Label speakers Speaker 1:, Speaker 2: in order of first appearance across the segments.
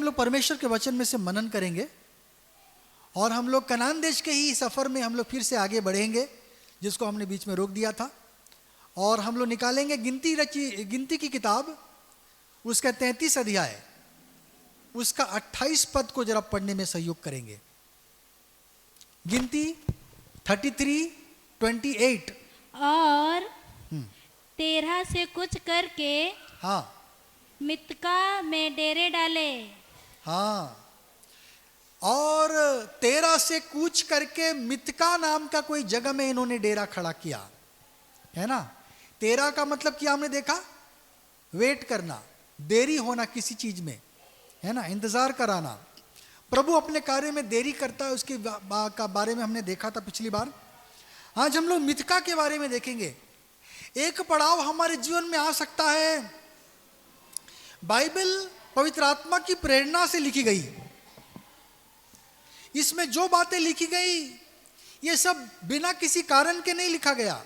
Speaker 1: हम लोग परमेश्वर के वचन में से मनन करेंगे और हम लोग कनान देश के ही सफ़र में हम लोग फिर से आगे बढ़ेंगे, जिसको हमने बीच में रोक दिया था। और हम लोग निकालेंगे गिनती की किताब, उसका 33 अध्याय, उसका 28 पद को जरा पढ़ने में सहयोग करेंगे। गिनती 33:28।
Speaker 2: और 13 से कुछ करके
Speaker 1: हाँ
Speaker 2: मित्का में डेरे डाले।
Speaker 1: हाँ, और 13 से कूच करके मित्का नाम का कोई जगह में इन्होंने डेरा खड़ा किया, है ना। 13 का मतलब क्या हमने देखा, वेट करना, देरी होना किसी चीज में, है ना, इंतजार कराना। प्रभु अपने कार्य में देरी करता है, उसके का बारे में हमने देखा था पिछली बार। आज हम लोग मित्का के बारे में देखेंगे। एक पड़ाव हमारे जीवन में आ सकता है, बाइबल पवित्र आत्मा की प्रेरणा से लिखी गई, इसमें जो बातें लिखी गई ये सब बिना किसी कारण के नहीं लिखा गया।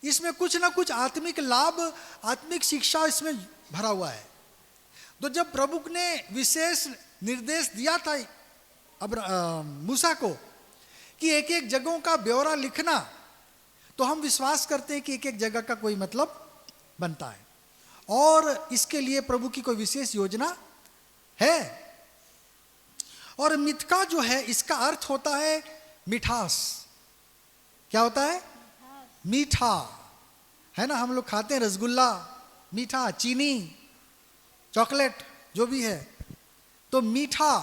Speaker 1: इसमें कुछ ना कुछ आत्मिक लाभ, आत्मिक शिक्षा इसमें भरा हुआ है। तो जब प्रभु ने विशेष निर्देश दिया था अब मूसा को कि एक एक जगहों का ब्यौरा लिखना, तो हम विश्वास करते हैं कि एक एक जगह का कोई मतलब बनता है और इसके लिए प्रभु की कोई विशेष योजना है। और मित्का जो है, इसका अर्थ होता है मिठास। क्या होता है? मीठा, है ना। हम लोग खाते हैं रसगुल्ला, मीठा, चीनी, चॉकलेट, जो भी है। तो मीठा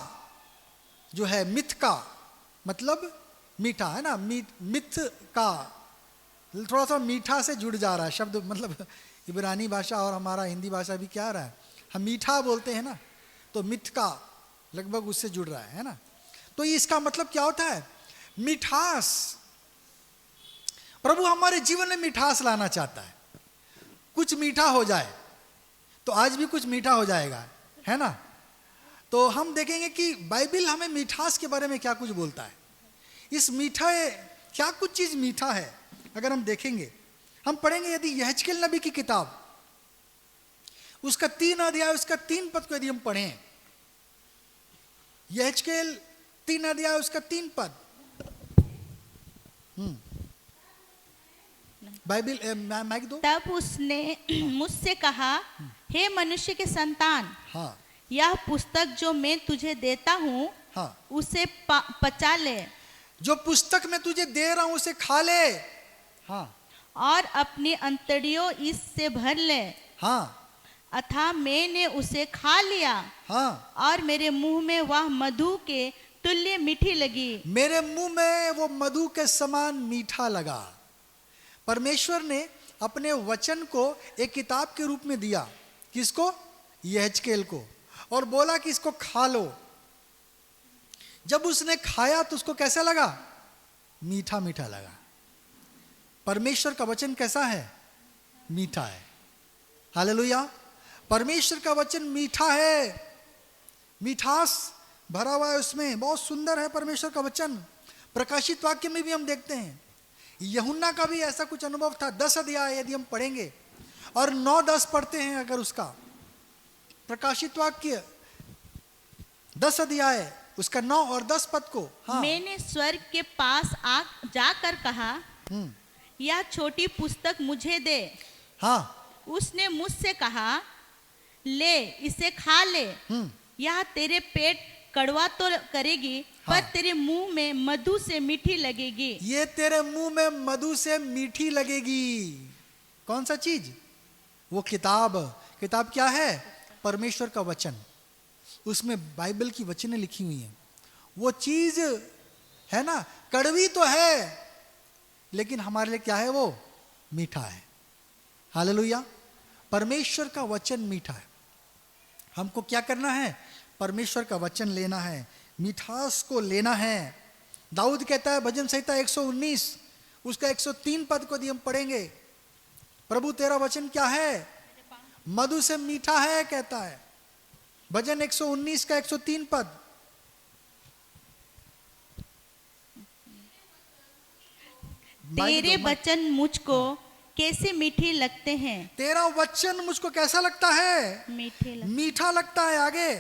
Speaker 1: जो है, मित्का मतलब मीठा, है ना। मिथ का थोड़ा सा मीठा से जुड़ जा रहा है शब्द, मतलब इब्रानी भाषा और हमारा हिंदी भाषा भी क्या आ रहा है, हम मीठा बोलते हैं ना, तो मिथ का लगभग उससे जुड़ रहा है ना। तो इसका मतलब क्या होता है? मिठास। प्रभु हमारे जीवन में मिठास लाना चाहता है। कुछ मीठा हो जाए, तो आज भी कुछ मीठा हो जाएगा, है ना। तो हम देखेंगे कि बाइबल हमें मिठास के बारे में क्या कुछ बोलता है। इस मीठा क्या कुछ चीज मीठा है, अगर हम देखेंगे, हम पढ़ेंगे यदि यहेजकेल नबी की किताब, उसका 3 अध्याय, उसका 3 पद को यदि हम पढ़ें, यहेजकेल 3 अध्याय, उसका 3 पद। बाइबल माइक दो।
Speaker 2: तब उसने मुझसे कहा, हे मनुष्य के संतान,
Speaker 1: हाँ,
Speaker 2: यह पुस्तक जो मैं तुझे देता हूँ,
Speaker 1: हाँ,
Speaker 2: उसे पचा ले।
Speaker 1: जो पुस्तक मैं तुझे दे रहा हूं उसे खा ले। हाँ,
Speaker 2: और अपनी अंतड़ियों इससे भर ले।
Speaker 1: हाँ,
Speaker 2: अतः मैंने उसे खा लिया,
Speaker 1: हाँ,
Speaker 2: और मेरे मुंह में वह मधु के तुल्य मीठी लगी।
Speaker 1: मेरे मुंह में वो मधु के समान मीठा लगा। परमेश्वर ने अपने वचन को एक किताब के रूप में दिया, किसको? यहेजकेल को, और बोला कि इसको खा लो। जब उसने खाया तो उसको कैसा लगा? मीठा मीठा लगा। परमेश्वर का वचन कैसा है? मीठा है। हालेलुया। परमेश्वर का वचन मीठा है, मिठास भरा हुआ है उसमें, बहुत सुंदर है परमेश्वर का वचन। प्रकाशित वाक्य में भी हम देखते हैं, यूहन्ना का भी ऐसा कुछ अनुभव था। 10 अध्याय यदि हम पढ़ेंगे और 9-10 पढ़ते हैं, अगर उसका प्रकाशित वाक्य 10 अध्याय, उसका 9 और 10 पद को, हाँ,
Speaker 2: मैंने स्वर्ग के पास जाकर कहा, यह छोटी पुस्तक मुझे दे।
Speaker 1: हाँ,
Speaker 2: उसने मुझसे कहा, ले, इसे खा ले। यह तेरे पेट कड़वा तो करेगी,
Speaker 1: हाँ,
Speaker 2: पर तेरे मुंह में मधु से मीठी लगेगी।
Speaker 1: ये तेरे मुंह में मधु से मीठी लगेगी। कौन सा चीज? वो किताब। किताब क्या है? परमेश्वर का वचन। उसमें बाइबल की वचनें लिखी हुई हैं। वो चीज है ना, कड़वी तो है, लेकिन हमारे लिए क्या है? वो मीठा है। हालेलुया। परमेश्वर का वचन मीठा है। हमको क्या करना है? परमेश्वर का वचन लेना है, मिठास को लेना है। दाऊद कहता है भजन संहिता 119, उसका 103 पद को यदि हम पढ़ेंगे, प्रभु तेरा वचन क्या है? मधु से मीठा है, कहता है। भजन 119 का 103 पद।
Speaker 2: तेरे वचन मुझको कैसे मीठे लगते हैं।
Speaker 1: तेरा वचन मुझको कैसा लगता है?
Speaker 2: मीठे लगते।
Speaker 1: मीठा लगता है। आगे,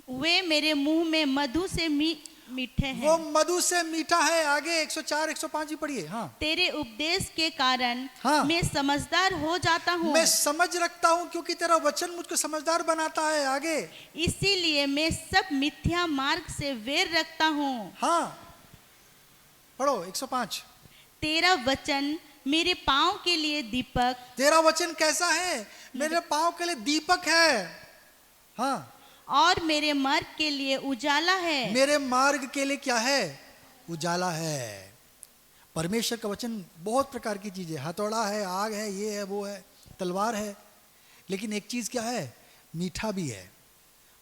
Speaker 2: वे मेरे मुंह में मधु से मीठे
Speaker 1: वो
Speaker 2: हैं।
Speaker 1: मधु से मीठा है। आगे 104 105 भी पढ़िए। हाँ,
Speaker 2: तेरे उपदेश के कारण
Speaker 1: हाँ।
Speaker 2: मैं समझदार हो जाता हूँ,
Speaker 1: मैं समझ रखता हूँ क्योंकि तेरा वचन मुझको समझदार बनाता है। आगे,
Speaker 2: इसीलिए मैं सब मिथ्या मार्ग से वेर रखता हूँ।
Speaker 1: हाँ पढ़ो 105।
Speaker 2: तेरा वचन मेरे पाँव के लिए दीपक,
Speaker 1: तेरा वचन कैसा है? मेरे पाँव के लिए दीपक है। हाँ,
Speaker 2: और मेरे मार्ग के लिए उजाला है।
Speaker 1: मेरे मार्ग के लिए क्या है? उजाला है। परमेश्वर का वचन बहुत प्रकार की चीज है। हथौड़ा है, आग है, ये है, वो है, तलवार है। लेकिन एक चीज क्या है? मीठा भी है।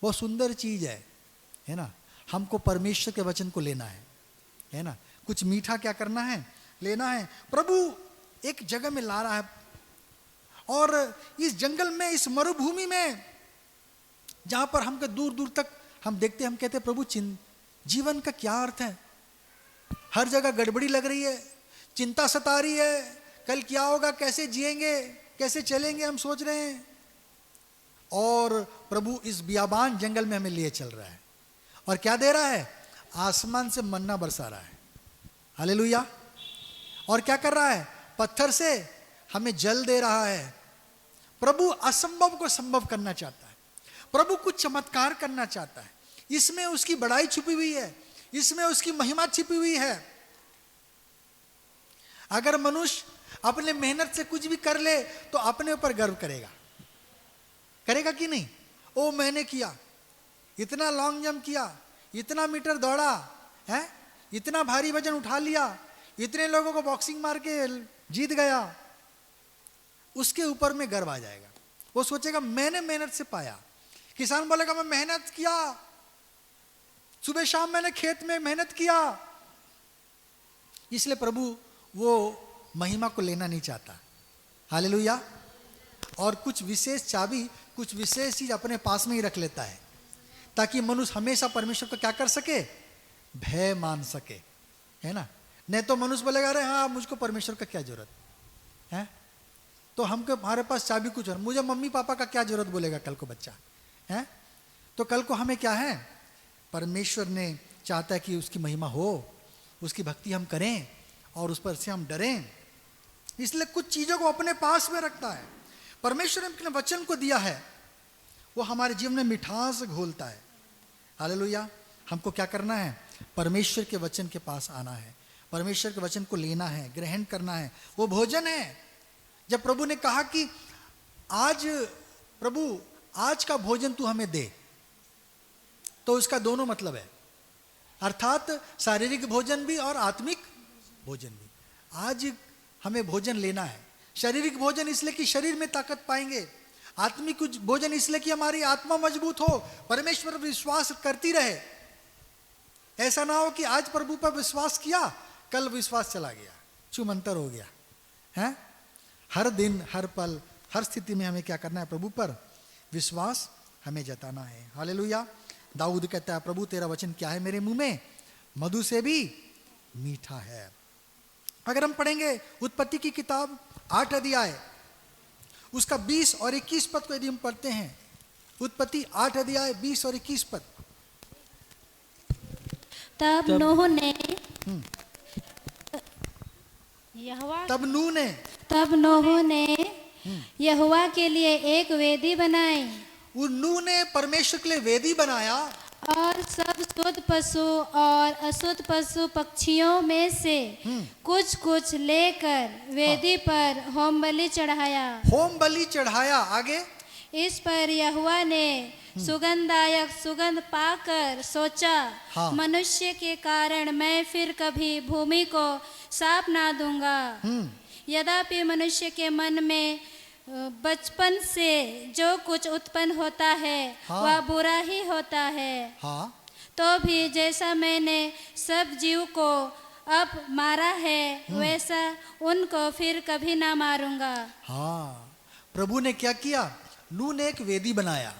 Speaker 1: बहुत सुंदर चीज है ना। हमको परमेश्वर के वचन को लेना है ना। कुछ मीठा क्या करना है? लेना है। प्रभु एक जगह में ला रहा है, और इस जंगल में, इस मरुभूमि में, जहां पर हमको दूर दूर तक हम देखते, हम कहते प्रभु जीवन का क्या अर्थ है? हर जगह गड़बड़ी लग रही है, चिंता सता रही है, कल क्या होगा, कैसे जिएंगे, कैसे चलेंगे, हम सोच रहे हैं। और प्रभु इस बियाबान जंगल में हमें लिए चल रहा है, और क्या दे रहा है? आसमान से मन्ना बरसा रहा है। हालेलुया। और क्या कर रहा है? पत्थर से हमें जल दे रहा है। प्रभु असंभव को संभव करना चाहता है। प्रभु कुछ चमत्कार करना चाहता है। इसमें उसकी बड़ाई छुपी हुई है, इसमें उसकी महिमा छिपी हुई है। अगर मनुष्य अपने मेहनत से कुछ भी कर ले तो अपने ऊपर गर्व करेगा कि नहीं? ओ मैंने किया, इतना लॉन्ग जंप किया, इतना मीटर दौड़ा है, इतना भारी वजन उठा लिया, इतने लोगों को बॉक्सिंग मार के जीत गया। उसके ऊपर में गर्व आ जाएगा। वो सोचेगा मैंने मेहनत से पाया। किसान बोलेगा मैं मेहनत किया, सुबह शाम मैंने खेत में मेहनत किया। इसलिए प्रभु वो महिमा को लेना नहीं चाहता। हालेलुया। और कुछ विशेष चाबी, कुछ विशेष चीज अपने पास में ही रख लेता है, ताकि मनुष्य हमेशा परमेश्वर को क्या कर सके? भय मान सके, है ना। नहीं तो मनुष्य बोलेगा अरे हाँ मुझको परमेश्वर का क्या जरूरत है, तो हमको हमारे पास चाबी कुछ और, मुझे मम्मी पापा का क्या जरूरत बोलेगा कल को बच्चा है। तो कल को हमें क्या है? परमेश्वर ने चाहता है कि उसकी महिमा हो, उसकी भक्ति हम करें और उस पर से हम डरें। इसलिए कुछ चीजों को अपने पास में रखता है। परमेश्वर ने अपने वचन को दिया है, वो हमारे जीवन में मिठास घोलता है। हालेलुया। हमको क्या करना है? परमेश्वर के वचन के पास आना है, परमेश्वर के वचन को लेना है, ग्रहण करना है। वो भोजन है। जब प्रभु ने कहा कि आज प्रभु आज का भोजन तू हमें दे, तो उसका दोनों मतलब है, अर्थात शारीरिक भोजन भी और आत्मिक भोजन भी। आज हमें भोजन लेना है। शारीरिक भोजन इसलिए कि शरीर में ताकत पाएंगे, आत्मिक भोजन इसलिए कि हमारी आत्मा मजबूत हो, परमेश्वर पर विश्वास करती रहे। ऐसा ना हो कि आज प्रभु पर विश्वास किया, कल विश्वास चला गया, छूमंतर हो गया है। हर दिन, हर पल, हर स्थिति में हमें क्या करना है? प्रभु पर विश्वास हमें जताना है। हालेलुया। दाऊद कहता है प्रभु तेरा वचन क्या है मेरे मुंह में? मधु से भी मीठा है। अगर हम पढ़ेंगे उत्पत्ति की किताब 8 अध्याय, उसका 20 और 21 पद को यदि हम पढ़ते हैं, उत्पत्ति 8 अध्याय 20 और 21 पद।
Speaker 3: तब नूह ने यहोवा के लिए एक वेदी बनाई।
Speaker 1: नूह ने परमेश्वर के लिए वेदी बनाया,
Speaker 3: और सब शुद्ध पशु और अशुद्ध पशु पक्षियों में से कुछ कुछ लेकर वेदी पर होम बलि चढ़ाया।
Speaker 1: होम बलि चढ़ाया। आगे,
Speaker 3: इस पर यहोवा ने सुगंधदायक सुगंध पाकर सोचा,
Speaker 1: हाँ।
Speaker 3: मनुष्य के कारण मैं फिर कभी भूमि को साफ ना दूंगा। यद्यपि मनुष्य के मन में बचपन से जो कुछ उत्पन्न होता है,
Speaker 1: हाँ।
Speaker 3: वह बुरा ही होता है।
Speaker 1: हाँ।
Speaker 3: तो भी जैसा मैंने सब जीव को अब मारा है, वैसा उनको फिर कभी ना मारूंगा।
Speaker 1: हाँ, प्रभु ने क्या किया? नूह ने एक वेदी बनाया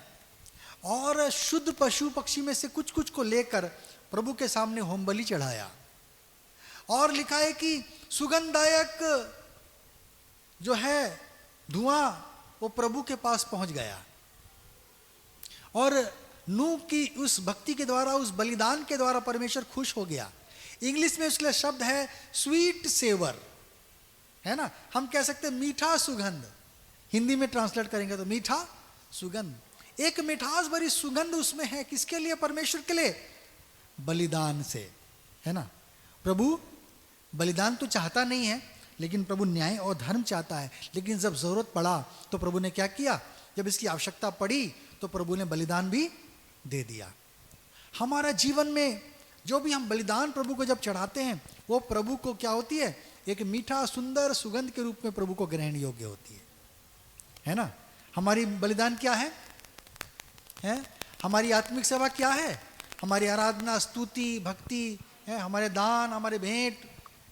Speaker 1: और शुद्ध पशु पक्षी में से कुछ कुछ को लेकर प्रभु के सामने होम बलि चढ़ाया। और लिखा है कि सुगंधदायक जो है धुआं वो प्रभु के पास पहुंच गया। और नूह की उस भक्ति के द्वारा, उस बलिदान के द्वारा परमेश्वर खुश हो गया। इंग्लिश में उसके लिए शब्द है स्वीट सेवर, है ना। हम कह सकते हैं मीठा सुगंध, हिंदी में ट्रांसलेट करेंगे तो मीठा सुगंध। एक मिठास भरी सुगंध उसमें है, किसके लिए? परमेश्वर के लिए, बलिदान से, है ना। प्रभु बलिदान तो चाहता नहीं है, लेकिन प्रभु न्याय और धर्म चाहता है। लेकिन जब जरूरत पड़ा तो प्रभु ने क्या किया? जब इसकी आवश्यकता पड़ी तो प्रभु ने बलिदान भी दे दिया। हमारा जीवन में जो भी हम बलिदान प्रभु को जब चढ़ाते हैं, वो प्रभु को क्या होती है? एक मीठा सुंदर सुगंध के रूप में प्रभु को ग्रहण योग्य होती है ना। हमारी बलिदान क्या है? हमारी आत्मिक सेवा क्या है? हमारी आराधना, स्तुति, भक्ति है, हमारे दान, हमारे भेंट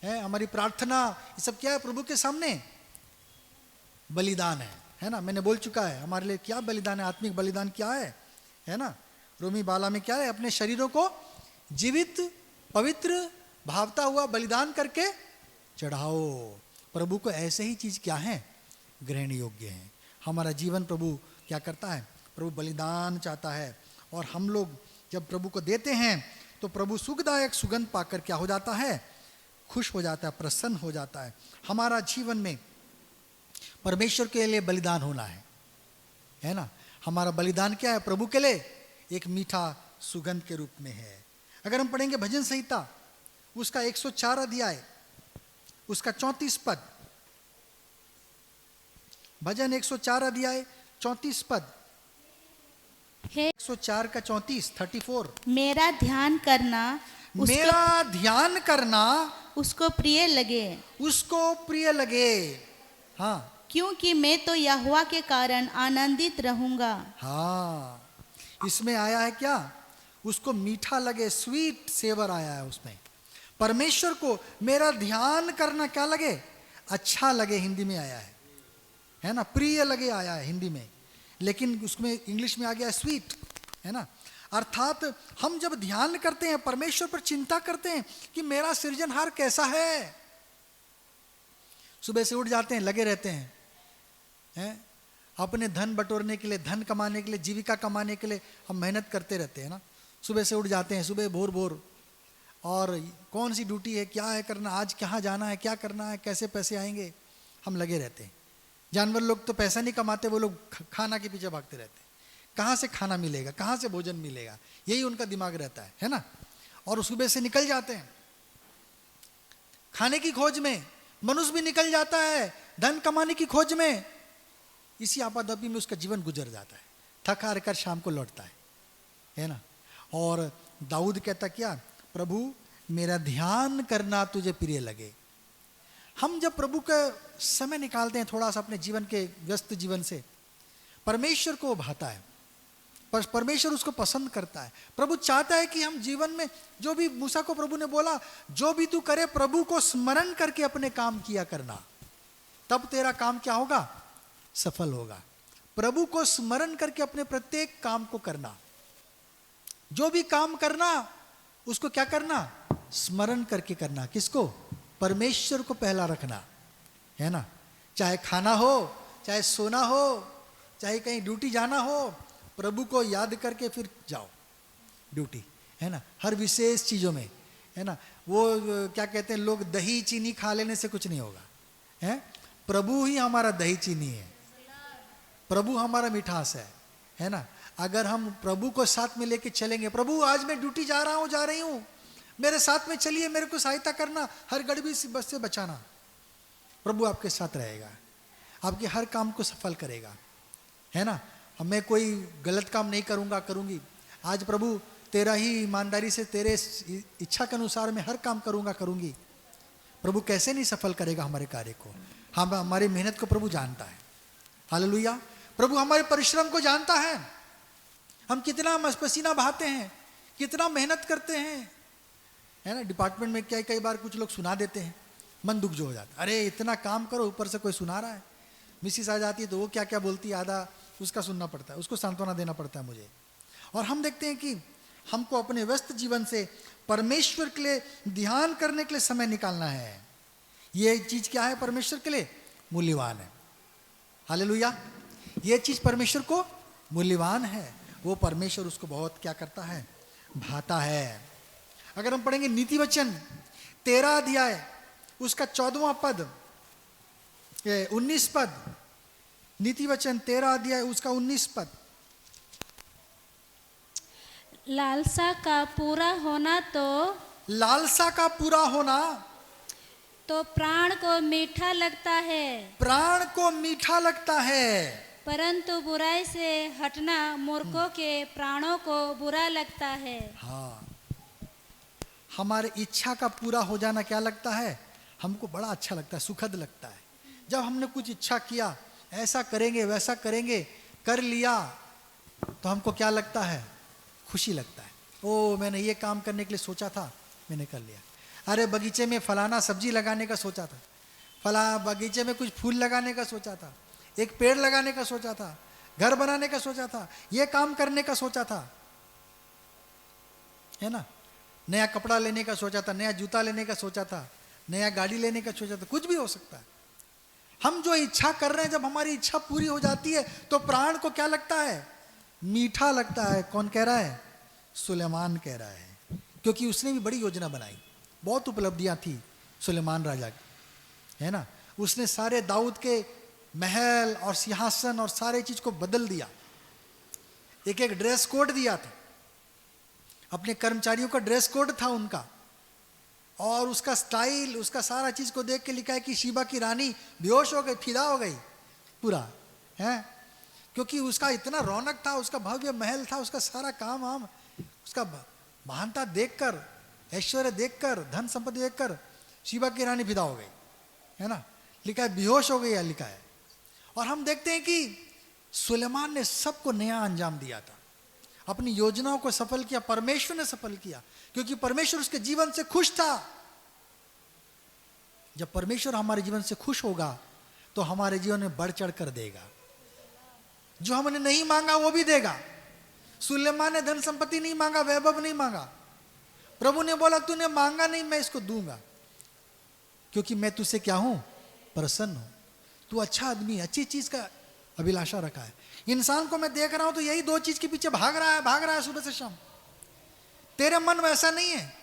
Speaker 1: है, हमारी प्रार्थना, ये सब क्या है? प्रभु के सामने बलिदान है ना। मैंने बोल चुका है हमारे लिए क्या बलिदान है, आत्मिक बलिदान क्या है ना। रोमी 12 में क्या है? अपने शरीरों को जीवित, पवित्र, भावता हुआ बलिदान करके चढ़ाओ। प्रभु को ऐसे ही चीज क्या है? ग्रहण योग्य है। हमारा जीवन प्रभु क्या करता है? प्रभु बलिदान चाहता है, और हम लोग जब प्रभु को देते हैं तो प्रभु सुखदायक सुगंध पाकर क्या हो जाता है? खुश हो जाता है, प्रसन्न हो जाता है। हमारा जीवन में परमेश्वर के लिए बलिदान होना है ना। हमारा बलिदान क्या है? प्रभु के लिए एक मीठा सुगंध के रूप में है। अगर हम पढ़ेंगे भजन संहिता उसका 104 अध्याय उसका 34 पद, भजन 104 अध्याय 34 पद, 104 का 34, 34।
Speaker 2: मेरा ध्यान करना
Speaker 1: मेरा ध्यान करना
Speaker 2: उसको प्रिय लगे,
Speaker 1: उसको प्रिय लगे। हाँ,
Speaker 2: क्योंकि मैं तो यहोवा के कारण आनंदित रहूंगा।
Speaker 1: हाँ, इसमें आया है क्या? उसको मीठा लगे, स्वीट सेवर आया है उसमें। परमेश्वर को मेरा ध्यान करना क्या लगे? अच्छा लगे, हिंदी में आया है ना। प्रिय लगे आया है हिंदी में, लेकिन उसमें इंग्लिश में आ गया स्वीट, है ना। अर्थात हम जब ध्यान करते हैं, परमेश्वर पर चिंता करते हैं कि मेरा सृजनहार कैसा है। सुबह से उठ जाते हैं, लगे रहते हैं अपने धन बटोरने के लिए, धन कमाने के लिए, जीविका कमाने के लिए हम मेहनत करते रहते हैं ना। सुबह से उठ जाते हैं, सुबह भोर भोर, और कौन सी ड्यूटी है, क्या है करना, आज कहाँ जाना है, क्या करना है, कैसे पैसे आएंगे, हम लगे रहते हैं। जानवर लोग तो पैसा नहीं कमाते, वो लोग खाना के पीछे भागते रहते हैं। कहाँ से खाना मिलेगा, कहाँ से भोजन मिलेगा, यही उनका दिमाग रहता है ना। और सुबह से निकल जाते हैं खाने की खोज में। मनुष्य भी निकल जाता है धन कमाने की खोज में। इसी आपाधापी में उसका जीवन गुजर जाता है, थक हार कर शाम को लौटता है ना। और दाऊद कहता क्या? प्रभु मेरा ध्यान करना तुझे प्रिय लगे। हम जब प्रभु का समय निकालते हैं थोड़ा सा अपने जीवन के व्यस्त जीवन से, परमेश्वर को भाता है, परमेश्वर उसको पसंद करता है। प्रभु चाहता है कि हम जीवन में जो भी, मूसा को प्रभु ने बोला जो भी तू करे प्रभु को स्मरण करके अपने काम किया करना, तब तेरा काम क्या होगा? सफल होगा। प्रभु को स्मरण करके अपने प्रत्येक काम को करना। जो भी काम करना उसको क्या करना? स्मरण करके करना। किसको? परमेश्वर को पहला रखना, है ना। चाहे खाना हो, चाहे सोना हो, चाहे कहीं ड्यूटी जाना हो, प्रभु को याद करके फिर जाओ ड्यूटी, है ना। हर विशेष चीज़ों में, है ना। वो क्या कहते हैं लोग, दही चीनी खा लेने से कुछ नहीं होगा, है। प्रभु ही हमारा दही चीनी है, प्रभु हमारा मिठास है ना। अगर हम प्रभु को साथ में लेके चलेंगे, प्रभु आज मैं ड्यूटी जा रहा हूँ, जा रही हूँ, मेरे साथ में चलिए, मेरे को सहायता करना, हर गड़बड़ी बस से बचाना, प्रभु आपके साथ रहेगा, आपके हर काम को सफल करेगा, है ना। मैं कोई गलत काम नहीं करूँगा, करूँगी, आज प्रभु तेरा ही ईमानदारी से, तेरे इच्छा के अनुसार मैं हर काम करूँगा, करूँगी। प्रभु कैसे नहीं सफल करेगा हमारे कार्य को? हम हमारी मेहनत को प्रभु जानता है। हालेलुया। प्रभु हमारे परिश्रम को जानता है, हम कितना पसीना बहाते हैं, कितना मेहनत करते हैं, है ना। डिपार्टमेंट में कई बार कुछ लोग सुना देते हैं, मन दुख जो हो जाता है, अरे इतना काम करो, ऊपर से कोई सुना रहा है। मिसिस आ जाती है तो वो क्या क्या बोलती है, आधा उसका सुनना पड़ता है, उसको सांत्वना देना पड़ता है मुझे। और हम देखते हैं कि हमको अपने व्यस्त जीवन से परमेश्वर के लिए ध्यान करने के लिए समय निकालना है। ये चीज क्या है? परमेश्वर के लिए मूल्यवान है। हालेलुया। ये चीज परमेश्वर को मूल्यवान है। वो परमेश्वर उसको बहुत क्या करता है, भाता है। अगर हम पढ़ेंगे नीति वचन 13 अध्याय उसका 14वां पद, 19 पद, नीति वचन 13 अध्याय उसका 19 पद।
Speaker 3: लालसा का पूरा होना
Speaker 1: लालसा का पूरा होना
Speaker 3: तो प्राण को मीठा लगता है,
Speaker 1: प्राण को मीठा लगता है,
Speaker 3: परंतु बुराई से हटना मूर्खों के प्राणों को बुरा लगता है।
Speaker 1: हाँ, हमारे इच्छा का पूरा हो जाना क्या लगता है, हमको बड़ा अच्छा लगता है, सुखद लगता है। जब हमने कुछ इच्छा किया, ऐसा करेंगे वैसा करेंगे, कर लिया, तो हमको क्या लगता है, खुशी लगता है। ओ मैंने ये काम करने के लिए सोचा था, मैंने कर लिया। अरे बगीचे में फलाना सब्जी लगाने का सोचा था, फला बगीचे में कुछ फूल लगाने का सोचा था, एक पेड़ लगाने का सोचा था, घर बनाने का सोचा था, ये काम करने का सोचा था, है ना, नया कपड़ा लेने का सोचा था, नया जूता लेने का सोचा था, नया गाड़ी लेने का सोचा था, कुछ भी हो सकता है। हम जो इच्छा कर रहे हैं, जब हमारी इच्छा पूरी हो जाती है तो प्राण को क्या लगता है, मीठा लगता है। कौन कह रहा है, सुलेमान कह रहा है, क्योंकि उसने भी बड़ी योजना बनाई, बहुत उपलब्धियां थी सुलेमान राजा की, है ना। उसने सारे दाऊद के महल और सिंहासन और सारे चीज को बदल दिया, एक एक ड्रेस कोड दिया था, अपने कर्मचारियों का ड्रेस कोड था उनका, और उसका स्टाइल, उसका सारा चीज को देख के लिखा है कि शीबा की रानी बेहोश हो गई, फिदा हो गई पूरा, है, क्योंकि उसका इतना रौनक था, उसका भव्य महल था, उसका सारा काम वाम, उसका महानता देखकर, ऐश्वर्य देखकर, धन संपत्ति देखकर शीबा की रानी फिदा हो गई, है ना, लिखा है बेहोश हो गई है, लिखा है। और हम देखते हैं कि सुलेमान ने सबको नया अंजाम दिया था, अपनी योजनाओं को सफल किया, परमेश्वर ने सफल किया, क्योंकि परमेश्वर उसके जीवन से खुश था। जब परमेश्वर हमारे जीवन से खुश होगा तो हमारे जीवन में बढ़ चढ़ कर देगा, जो हमने नहीं मांगा वो भी देगा। सुलेमान ने धन संपत्ति नहीं मांगा, वैभव नहीं मांगा, प्रभु ने बोला तूने मांगा नहीं, मैं इसको दूंगा, क्योंकि मैं तुझसे क्या हूं, प्रसन्न हूं, तू अच्छा आदमी, अच्छी चीज का अभिलाषा रखा है। इंसान को मैं देख रहा हूं तो यही दो चीज के पीछे भाग रहा है सुबह से शाम। तेरा मन वैसा नहीं है,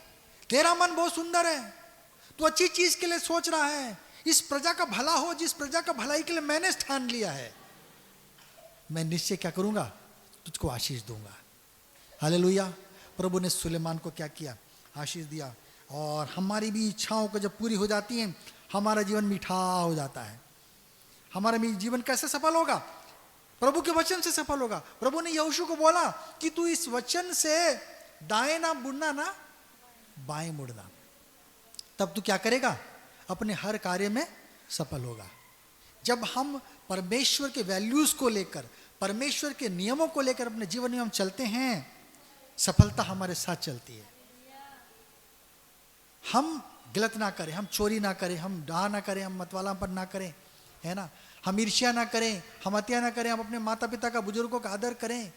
Speaker 1: तेरा मन बहुत सुंदर है, तू अच्छी चीज के लिए सोच रहा है, इस प्रजा का भला हो, जिस प्रजा का भलाई के लिए मैंने ठान लिया है, मैं निश्चय क्या करूंगा, तुझको आशीष दूंगा। हालेलुया। प्रभु ने सुलेमान को क्या किया, आशीष दिया। और हमारी भी इच्छाओं को जब पूरी हो जाती हैं, हमारा जीवन मीठा हो जाता है। हमारा जीवन कैसे सफल होगा, प्रभु के वचन से सफल होगा। प्रभु ने यहोशू को बोला कि तू इस वचन से दाएं ना मुड़ना ना बाएं मुड़ना, तब तू क्या करेगा, अपने हर कार्य में सफल होगा। जब हम परमेश्वर के वैल्यूज को लेकर, परमेश्वर के नियमों को लेकर अपने जीवन में हम चलते हैं, सफलता हमारे साथ चलती है। हम गलत ना करें, हम चोरी ना करें, हम डाह ना करें, हम मतवालापन ना करें, है ना, हम ईर्ष्या ना करें, हम हत्या ना करें, हम अपने माता पिता का, बुजुर्गों का आदर करें,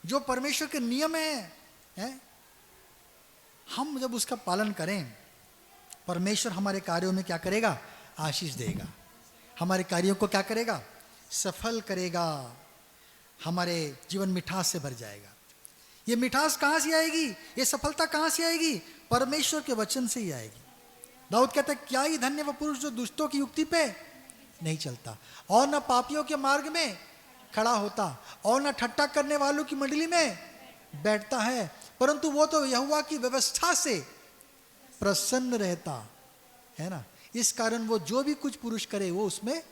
Speaker 1: जो परमेश्वर के नियम है, हम जब उसका पालन करें, परमेश्वर हमारे कार्यों में क्या करेगा, आशीष देगा, हमारे कार्यों को क्या करेगा, सफल करेगा, हमारे जीवन मिठास से भर जाएगा। ये मिठास कहाँ से आएगी, ये सफलता कहाँ से आएगी, परमेश्वर के वचन से ही आएगी। दाऊद कहता है क्या ही धन्य वह पुरुष जो दुष्टों की युक्ति पे नहीं चलता और न पापियों के मार्ग में खड़ा होता और न ठट्ठा करने वालों की मंडली में बैठता है, परंतु वो तो यहोवा की व्यवस्था से प्रसन्न रहता है ना। इस कारण वो जो भी कुछ पुरुष करे वो उसमें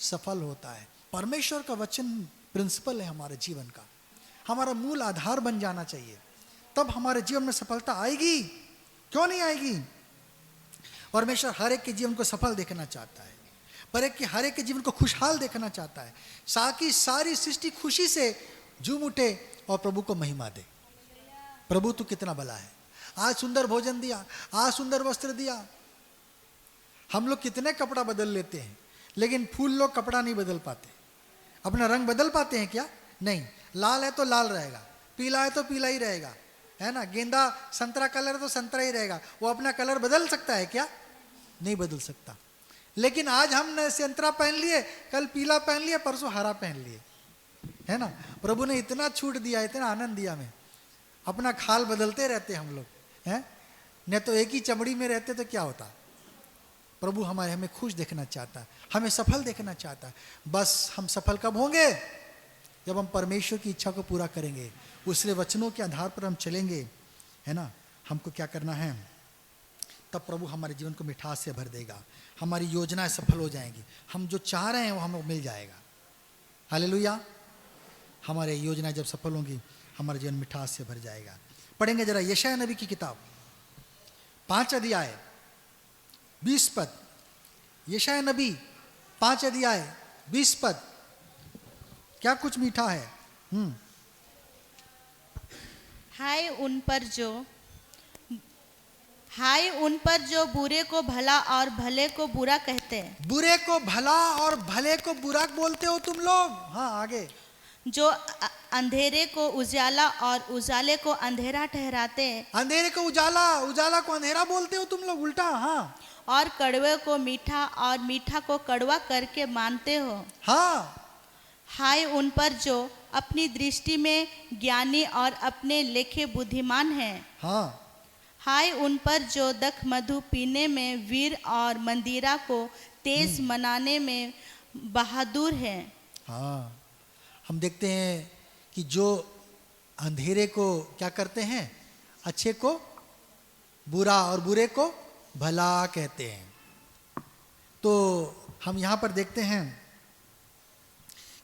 Speaker 1: सफल होता है। परमेश्वर का वचन प्रिंसिपल है हमारे जीवन का, हमारा मूल आधार बन जाना चाहिए, तब हमारे जीवन में सफलता आएगी। क्यों नहीं आएगी? परमेश्वर हर एक के जीवन को सफल देखना चाहता है, हर एक के जीवन को खुशहाल देखना चाहता है, ताकि सारी सृष्टि खुशी से झूम उठे और प्रभु को महिमा दे। प्रभु तू कितना भला है, आज सुंदर भोजन दिया, आज सुंदर वस्त्र दिया। हम लोग कितने कपड़ा बदल लेते हैं, लेकिन फूल लोग कपड़ा नहीं बदल पाते। अपना रंग बदल पाते हैं क्या? नहीं। लाल है तो लाल रहेगा, पीला है तो पीला ही रहेगा, है ना। गेंदा संतरा कलर है तो संतरा ही रहेगा। वो अपना कलर बदल सकता है क्या? नहीं बदल सकता। लेकिन आज हमने संतरा पहन लिए, कल पीला पहन लिया, परसों हरा पहन लिए, है ना। प्रभु ने इतना छूट दिया, इतना आनंद दिया हमें। अपना खाल बदलते रहते हम लोग हैं, नहीं तो एक ही चमड़ी में रहते तो क्या होता। प्रभु हमें खुश देखना चाहता है, हमें सफल देखना चाहता है। बस हम सफल कब होंगे? जब हम परमेश्वर की इच्छा को पूरा करेंगे, उसके वचनों के आधार पर हम चलेंगे, है ना। हमको क्या करना है, तब प्रभु हमारे जीवन को मिठास से भर देगा, हमारी योजनाएं सफल हो जाएंगी, हम जो चाह रहे हैं वो हमें मिल जाएगा। हालेलुया। हमारे योजनाएं जब सफल होंगी, हमारा जीवन मिठास से भर जाएगा। पढ़ेंगे जरा यशायाह नबी की किताब 5 अध्याय 20 पद। यशायाह नबी 5 अध्याय 20 पद। क्या कुछ मीठा है।
Speaker 2: हाय उन पर जो बुरे को भला और भले को बुरा कहते हैं।
Speaker 1: बुरे को भला और भले को बुरा बोलते हो तुम लोग। हाँ आगे।
Speaker 2: जो अंधेरे को उजाला और उजाले को अंधेरा ठहराते हैं।
Speaker 1: अंधेरे को उजाला, उजाला को अंधेरा बोलते हो तुम लोग, उल्टा। हाँ।
Speaker 2: और कड़वे को मीठा और मीठा को कड़वा करके मानते हो।
Speaker 1: हाँ।
Speaker 2: हाय उन पर जो अपनी दृष्टि में ज्ञानी और अपने लेखे बुद्धिमान हैं।
Speaker 1: हाँ।
Speaker 2: हाय उन पर जो दख मधु पीने में वीर और मंदिरा को तेज मनाने में बहादुर है।
Speaker 1: हाँ। हम देखते हैं कि जो अंधेरे को क्या करते हैं, अच्छे को बुरा और बुरे को भला कहते हैं। तो हम यहाँ पर देखते हैं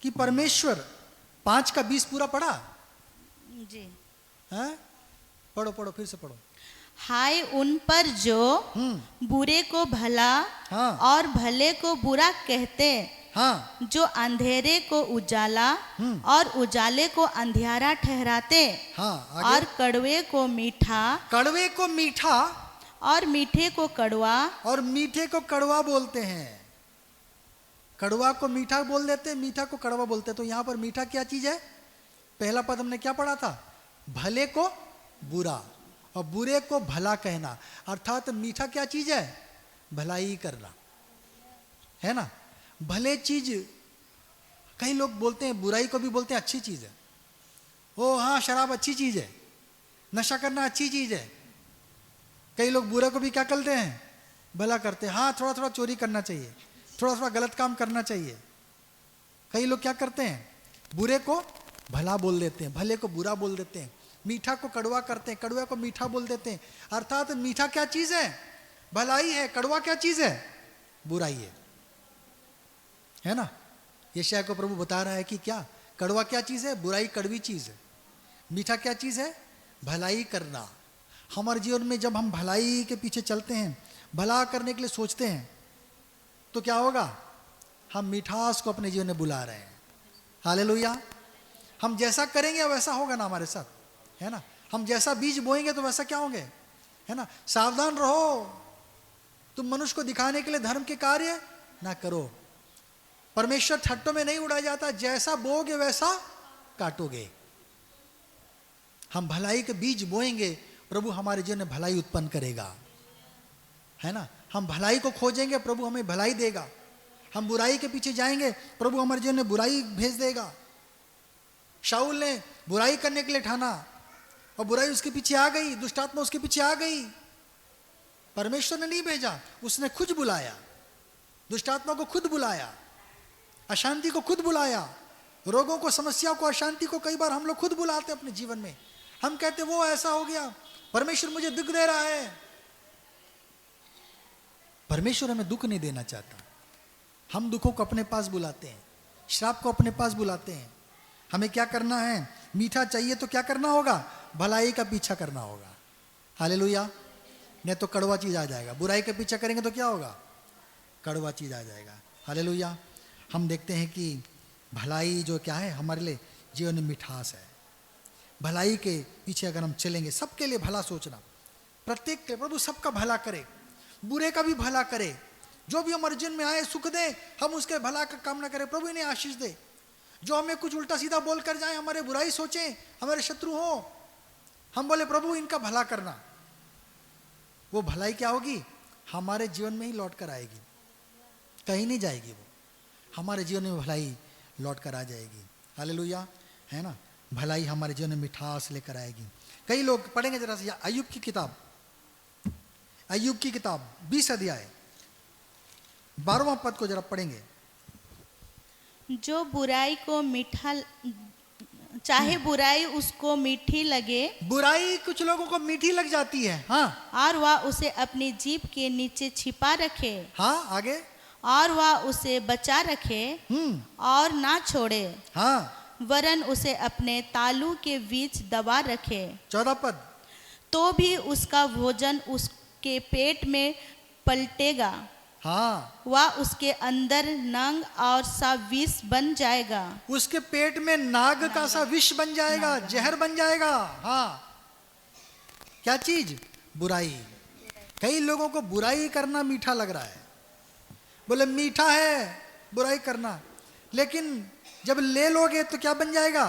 Speaker 1: कि परमेश्वर 5 का 20 पूरा पढ़ा।
Speaker 2: जी
Speaker 1: हाँ? पढ़ो पढ़ो, फिर से पढ़ो।
Speaker 2: हाय उन पर जो बुरे को भला
Speaker 1: हाँ।
Speaker 2: और भले को बुरा कहते,
Speaker 1: हाँ।
Speaker 2: जो अंधेरे को उजाला और उजाले को अंधियारा ठहराते,
Speaker 1: हाँ आगे।
Speaker 2: और कड़वे को मीठा
Speaker 1: कड़वे को मीठा
Speaker 2: और मीठे को कड़वा
Speaker 1: और मीठे को कड़वा बोलते हैं। कड़वा को मीठा बोल देते हैं, मीठा को कड़वा बोलते हैं। तो यहाँ पर मीठा क्या चीज है? पहला पद हमने क्या पढ़ा था? भले को बुरा और बुरे को भला कहना। अर्थात मीठा क्या चीज है? भलाई करना, है ना। भले चीज, कई लोग बोलते हैं बुराई को भी बोलते हैं अच्छी चीज है। ओ हाँ, शराब अच्छी चीज है, नशा करना अच्छी चीज है। कई लोग बुरे को भी क्या करते हैं? भला करते हैं। हाँ, थोड़ा थोड़ा चोरी करना चाहिए, थोड़ा थोड़ा गलत काम करना चाहिए। कई लोग क्या करते हैं? बुरे को भला बोल देते हैं, भले को बुरा बोल देते हैं, मीठा को कड़वा करते हैं, कड़वा को मीठा बोल देते हैं। अर्थात मीठा क्या चीज है? भलाई है। कड़वा क्या चीज है? बुराई है ना। यशायाह को प्रभु बता रहा है कि क्या कड़वा क्या चीज है? बुराई कड़वी चीज है। मीठा क्या चीज है? भलाई करना। हमारे जीवन में जब हम भलाई के पीछे चलते हैं, भला करने के लिए सोचते हैं, तो क्या होगा? हम मिठास को अपने जीवन में बुला रहे हैं। हालेलुया। हम जैसा करेंगे वैसा होगा ना हमारे साथ, है ना। हम जैसा बीज बोएंगे तो वैसा क्या होंगे, है ना। सावधान रहो, तुम मनुष्य को दिखाने के लिए धर्म के कार्य ना करो। परमेश्वर ठट्टों में नहीं उड़ाया जाता, जैसा बोगे वैसा काटोगे। हम भलाई के बीज बोएंगे, प्रभु हमारे जीवन में भलाई उत्पन्न करेगा, है ना। हम भलाई को खोजेंगे, प्रभु हमें भलाई देगा। हम बुराई के पीछे जाएंगे, प्रभु हमारे जीवन में बुराई भेज देगा। शाऊल ने बुराई करने के लिए ठाना और बुराई उसके पीछे आ गई, दुष्टात्मा उसके पीछे आ गई। परमेश्वर ने नहीं भेजा, उसने खुद बुलाया, दुष्टात्मा को खुद बुलाया, अशांति को खुद बुलाया, रोगों को, समस्याओं को, अशांति को कई बार हम लोग खुद बुलाते अपने जीवन में। हम कहते वो ऐसा हो गया, परमेश्वर मुझे दुख दे रहा है। परमेश्वर हमें दुख नहीं देना चाहता। हम दुखों को अपने पास बुलाते हैं, श्राप को अपने पास बुलाते हैं। हमें क्या करना है? मीठा चाहिए तो क्या करना होगा? भलाई का पीछा करना होगा। हालेलुया। नहीं तो कड़वा चीज आ जाएगा। बुराई का पीछा करेंगे तो क्या होगा? कड़वा चीज आ जाएगा। हालेलुया। हम देखते हैं कि भलाई जो क्या है हमारे लिए जीवन में मिठास है। भलाई के पीछे अगर हम चलेंगे, सबके लिए भला सोचना, प्रत्येक के, प्रभु सबका भला करे, बुरे का भी भला करे, जो भी हमारे जीवन में आए सुख दे, हम उसके भला का कामना करें, प्रभु इन्हें आशीष दे। जो हमें कुछ उल्टा सीधा बोल कर जाए, हमारे बुराई सोचे, हमारे शत्रु हो, हम बोले प्रभु इनका भला करना। वो भलाई क्या होगी? हमारे जीवन में ही लौट कर आएगी, कहीं नहीं जाएगी। वो हमारे जीवन में भलाई लौट कर आ जाएगी। हालेलुया, है ना। भलाई हमारे जीवन में मिठास लेकर आएगी। कई लोग पढ़ेंगे जरा से अय्यूब की किताब, अय्यूब की किताब 20 अध्याय 12वां पद को जरा पढ़ेंगे।
Speaker 2: जो बुराई को मीठा चाहे बुराई उसको मीठी लगे,
Speaker 1: बुराई कुछ लोगों को मीठी लग जाती है, हाँ
Speaker 2: और वह उसे अपनी जीभ के नीचे छिपा रखे,
Speaker 1: हाँ, आगे,
Speaker 2: और वह उसे बचा रखे और ना छोड़े,
Speaker 1: हाँ,
Speaker 2: वरन उसे अपने तालू के बीच दबा रखे,
Speaker 1: 14 पद,
Speaker 2: तो भी उसका भोजन उसके पेट में पलटेगा,
Speaker 1: हाँ,
Speaker 2: वह उसके अंदर नंग और सा विष बन जाएगा।
Speaker 1: उसके पेट में नाग का सा विष बन जाएगा, जहर बन जाएगा। हाँ, क्या चीज? बुराई। कई लोगों को बुराई करना मीठा लग रहा है, बोले मीठा है बुराई करना, लेकिन जब ले लोगे तो क्या बन जाएगा?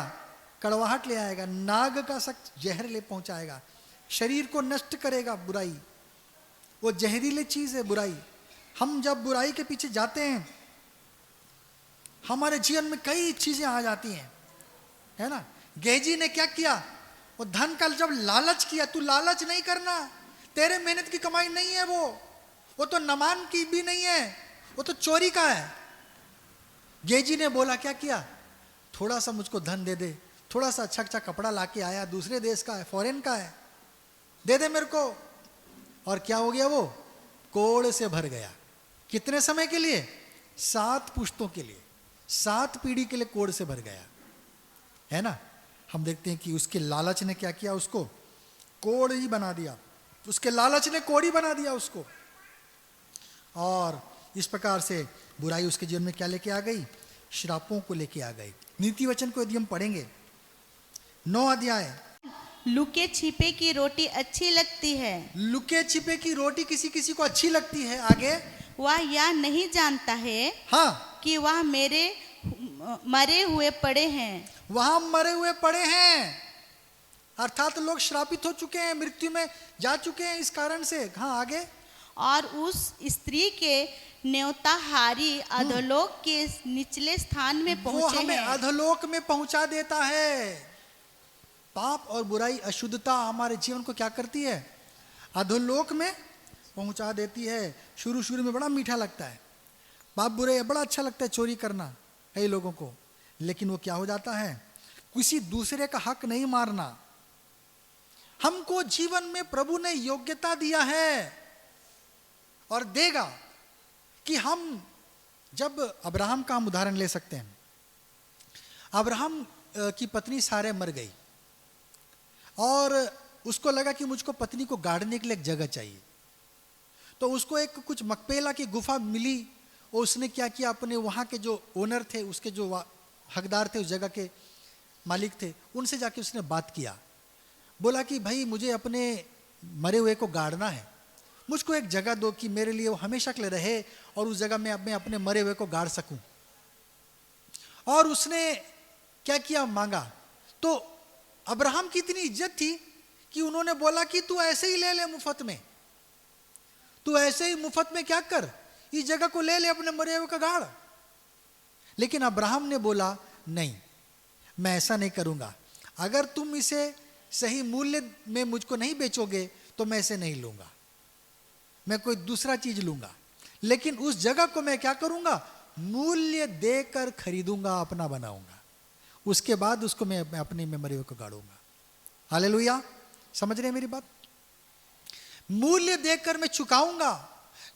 Speaker 1: कड़वाहट ले आएगा, नाग का सा जहर ले पहुंचाएगा, शरीर को नष्ट करेगा। बुराई वो जहरीली चीज है, बुराई। हम जब बुराई के पीछे जाते हैं, हमारे जीवन में कई चीजें आ जाती हैं, है ना। गेहजी ने क्या किया? वो धन का जब लालच किया, तू लालच नहीं करना, तेरे मेहनत की कमाई नहीं है वो तो नमान की भी नहीं है, वो तो चोरी का है। गेहजी ने बोला, क्या किया? थोड़ा सा मुझको धन दे दे, थोड़ा सा अच्छा अच्छा कपड़ा लाके आया, दूसरे देश का है, फॉरेन का है, दे दे मेरे को। और क्या हो गया? वो कोड़ से भर गया। कितने समय के लिए? 7 पुश्तों के लिए, 7 पीढ़ी के लिए कोड़ से भर गया, है ना। हम देखते हैं कि उसके लालच ने क्या किया? उसको कोड़ ही बना दिया, उसके लालच ने कोड़ी बना दिया उसको। और इस प्रकार से बुराई उसके जीवन में क्या लेके आ गई? श्रापों को लेके आ गई। नीति वचन को यदि हम पढ़ेंगे 9 अध्याय,
Speaker 2: लुके छिपे की रोटी अच्छी लगती है,
Speaker 1: लुके छिपे की रोटी किसी किसी को अच्छी लगती है। आगे,
Speaker 2: वह यह नहीं जानता है
Speaker 1: हाँ,
Speaker 2: कि वह मेरे मरे हुए पड़े हैं।
Speaker 1: वहां मरे हुए पड़े हैं, अर्थात लोग श्रापित हो चुके हैं, मृत्यु में जा चुके हैं इस कारण से। हाँ, आगे,
Speaker 2: और उस स्त्री के न्योताहारी अधोलोक के निचले स्थान में
Speaker 1: वो
Speaker 2: पहुंचे
Speaker 1: हमें
Speaker 2: हैं।
Speaker 1: अधोलोक में पहुंचा देता है। पाप और बुराई, अशुद्धता हमारे जीवन को क्या करती है? अधोलोक में पहुंचा देती है। शुरू में बड़ा मीठा लगता है, पाप बुरे बड़ा अच्छा लगता है चोरी करना कई लोगों को, लेकिन वो क्या हो जाता है? किसी दूसरे का हक नहीं मारना। हमको जीवन में प्रभु ने योग्यता दिया है और देगा कि हम, जब अब्राहम का हम उदाहरण ले सकते हैं। अब्राहम की पत्नी सारे मर गई और उसको लगा कि मुझको पत्नी को गाड़ने के लिए एक जगह चाहिए, तो उसको एक कुछ मकपेला की गुफा मिली और उसने क्या किया? अपने वहाँ के जो ओनर थे, उसके जो हकदार थे, उस जगह के मालिक थे, उनसे जाके उसने बात किया। बोला कि भाई मुझे अपने मरे हुए को गाड़ना है, मुझको एक जगह दो कि मेरे लिए वो हमेशा के लिए रहे और उस जगह में मैं अपने मरे हुए को गाड़ सकूं। और उसने क्या किया? मांगा। तो अब्राहम की इतनी इज्जत थी कि उन्होंने बोला कि तू ऐसे ही ले ले मुफ्त में, तू ऐसे ही मुफ्त में क्या कर, इस जगह को ले ले, अपने मरे हुए का गाड़। लेकिन अब्राहम ने बोला, नहीं, मैं ऐसा नहीं करूंगा। अगर तुम इसे सही मूल्य में मुझको नहीं बेचोगे तो मैं इसे नहीं लूंगा, मैं कोई दूसरा चीज लूंगा, लेकिन उस जगह को मैं क्या करूंगा? मूल्य देकर खरीदूंगा, अपना बनाऊंगा, उसके बाद उसको मैं अपने में मरे हुए को गाड़ूंगा। हालेलुया, समझ रहे हैं मेरी बात? मूल्य देकर मैं चुकाऊंगा।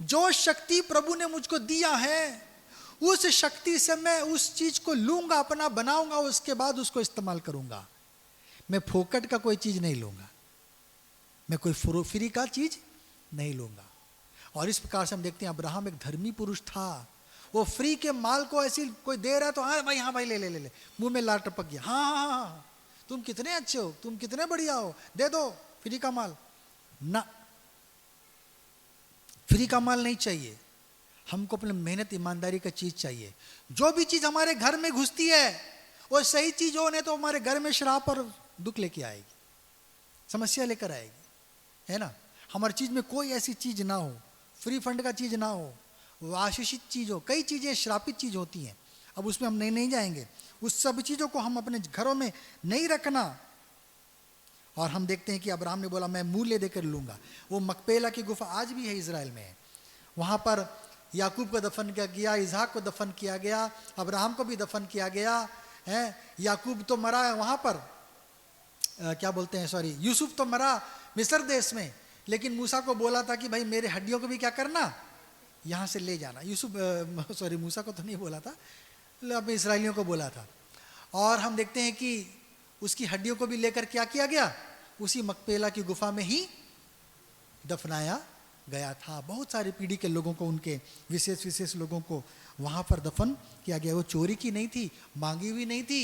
Speaker 1: जो शक्ति प्रभु ने मुझको दिया है, उस शक्ति से मैं उस चीज को लूंगा, अपना बनाऊंगा, उसके बाद उसको इस्तेमाल करूंगा। मैं फोकट का कोई चीज नहीं लूंगा, मैं कोई फ्री का चीज नहीं लूंगा। और इस प्रकार से हम देखते हैं अब्राहम एक धर्मी पुरुष था। वो फ्री के माल को ऐसी कोई दे रहा है तो हाँ भाई ले ले ले ले, मुंह में लार टपक गया, हाँ, तुम कितने अच्छे हो, तुम कितने बढ़िया हो, दे दो फ्री का माल। ना, फ्री का माल नहीं चाहिए हमको, अपने मेहनत ईमानदारी का चीज चाहिए। जो भी चीज हमारे घर में घुसती है वो सही चीज हो, नहीं तो हमारे घर में श्राप और दुख लेके आएगी, समस्या लेकर आएगी, है ना। हमारी चीज में कोई ऐसी चीज ना हो, फ्री फंड का चीज ना हो, वो आशीषित चीज हो। कई चीजें श्रापित चीज होती हैं, अब उसमें हम नहीं जाएंगे। उस सब चीज़ों को हम अपने घरों में नहीं रखना। और हम देखते हैं कि अब्राहम ने बोला मैं मूल्य देकर लूँगा। वो मकपेला की गुफा आज भी है, इज़राइल में है। वहाँ पर याकूब को दफन किया गया, इसहाक को दफन किया गया, अब्राहम को भी दफन किया गया है। याकूब तो मरा है वहाँ पर, क्या बोलते हैं, सॉरी, यूसुफ तो मरा मिस्र देश में, लेकिन मूसा को बोला था कि भाई मेरे हड्डियों को भी क्या करना, यहाँ से ले जाना। मूसा को तो नहीं बोला था, अब इसराइलियों को बोला था। और हम देखते हैं कि उसकी हड्डियों को भी लेकर क्या किया गया, उसी मकपेला की गुफा में ही दफनाया गया था। बहुत सारी पीढ़ी के लोगों को, उनके विशेष लोगों को वहाँ पर दफन किया गया। वो चोरी की नहीं थी, मांगी हुई नहीं थी,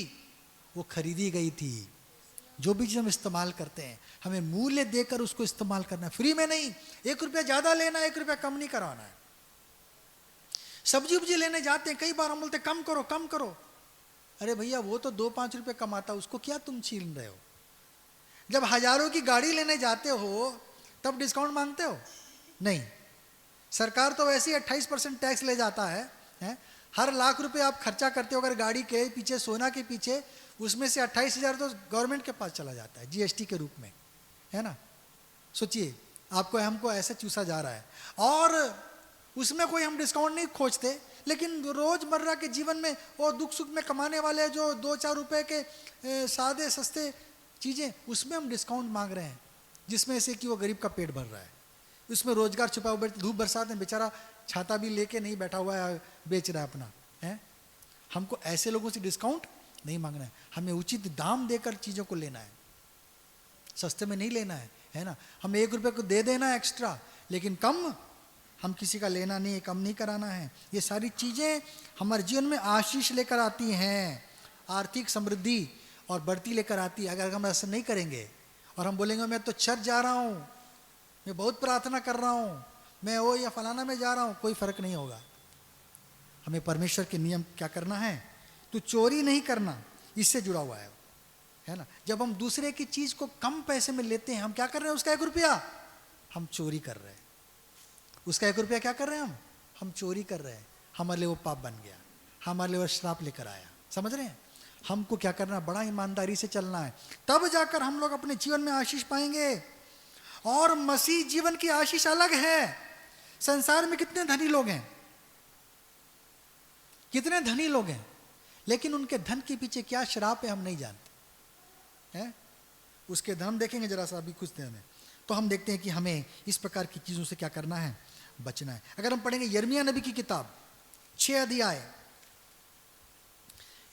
Speaker 1: वो खरीदी गई थी। जो भी चीज़ हम इस्तेमाल करते हैं हमें मूल्य देकर उसको इस्तेमाल करना है, फ्री में नहीं। 1 रुपया ज़्यादा लेना, 1 रुपया कम नहीं करवाना है। सब्जी उब्जी लेने जाते हैं, कई बार हम बोलते कम करो कम करो। अरे भैया वो तो 2-5 रुपये कमाता, उसको क्या तुम छीन रहे हो। जब हजारों की गाड़ी लेने जाते हो तब डिस्काउंट मांगते हो? नहीं। सरकार तो वैसे ही 28% टैक्स ले जाता है। हर लाख रुपए आप खर्चा करते हो अगर गाड़ी के पीछे, सोना के पीछे, उसमें से 28,000 तो गवर्नमेंट के पास चला जाता है जीएसटी के रूप में, है ना। सोचिए, आपको हमको ऐसे चूसा जा रहा है और उसमें कोई हम डिस्काउंट नहीं खोजते। लेकिन रोजमर्रा के जीवन में वो दुख सुख में कमाने वाले जो 2-4 रुपए के सादे सस्ते चीज़ें, उसमें हम डिस्काउंट मांग रहे हैं, जिसमें से कि वो गरीब का पेट भर रहा है। उसमें रोजगार छुपा हुआ, धूप बरसात में बेचारा छाता भी लेके नहीं बैठा हुआ है, बेच रहा है अपना, है। हमको ऐसे लोगों से डिस्काउंट नहीं मांगना है, हमें उचित दाम देकर चीज़ों को लेना है, सस्ते में नहीं लेना है ना। हमें 1 रुपये को दे देना है एक्स्ट्रा, लेकिन कम हम किसी का लेना नहीं है, कम नहीं कराना है। ये सारी चीज़ें हमारे जीवन में आशीष लेकर आती हैं, आर्थिक समृद्धि और बढ़ती लेकर आती है। अगर हम ऐसा नहीं करेंगे और हम बोलेंगे मैं तो चर्च जा रहा हूँ, मैं बहुत प्रार्थना कर रहा हूँ, मैं वो या फलाना में जा रहा हूँ, कोई फर्क नहीं होगा। हमें परमेश्वर के नियम क्या करना है, तो चोरी नहीं करना, इससे जुड़ा हुआ है ना। जब हम दूसरे की चीज़ को कम पैसे में लेते हैं, हम क्या कर रहे हैं, उसका 1 रुपया हम चोरी कर रहे हैं। उसका 1 रुपया क्या कर रहे हैं, हम चोरी कर रहे हैं। हमारे लिए वो पाप बन गया, हमारे लिए वो श्राप लेकर आया। समझ रहे हैं। हमको क्या करना, बड़ा ईमानदारी से चलना है, तब जाकर हम लोग अपने जीवन में आशीष पाएंगे। और मसीह जीवन की आशीष अलग है। संसार में कितने धनी लोग हैं, कितने धनी लोग हैं, लेकिन उनके धन के पीछे क्या श्राप है हम नहीं जानते हैं। उसके धन देखेंगे जरा सा अभी कुछ देर में, तो हम देखते हैं कि हमें इस प्रकार की चीज़ों से क्या करना है, बचना है। अगर हम पढ़ेंगे यिर्मयाह नबी की किताब 6 अध्याय,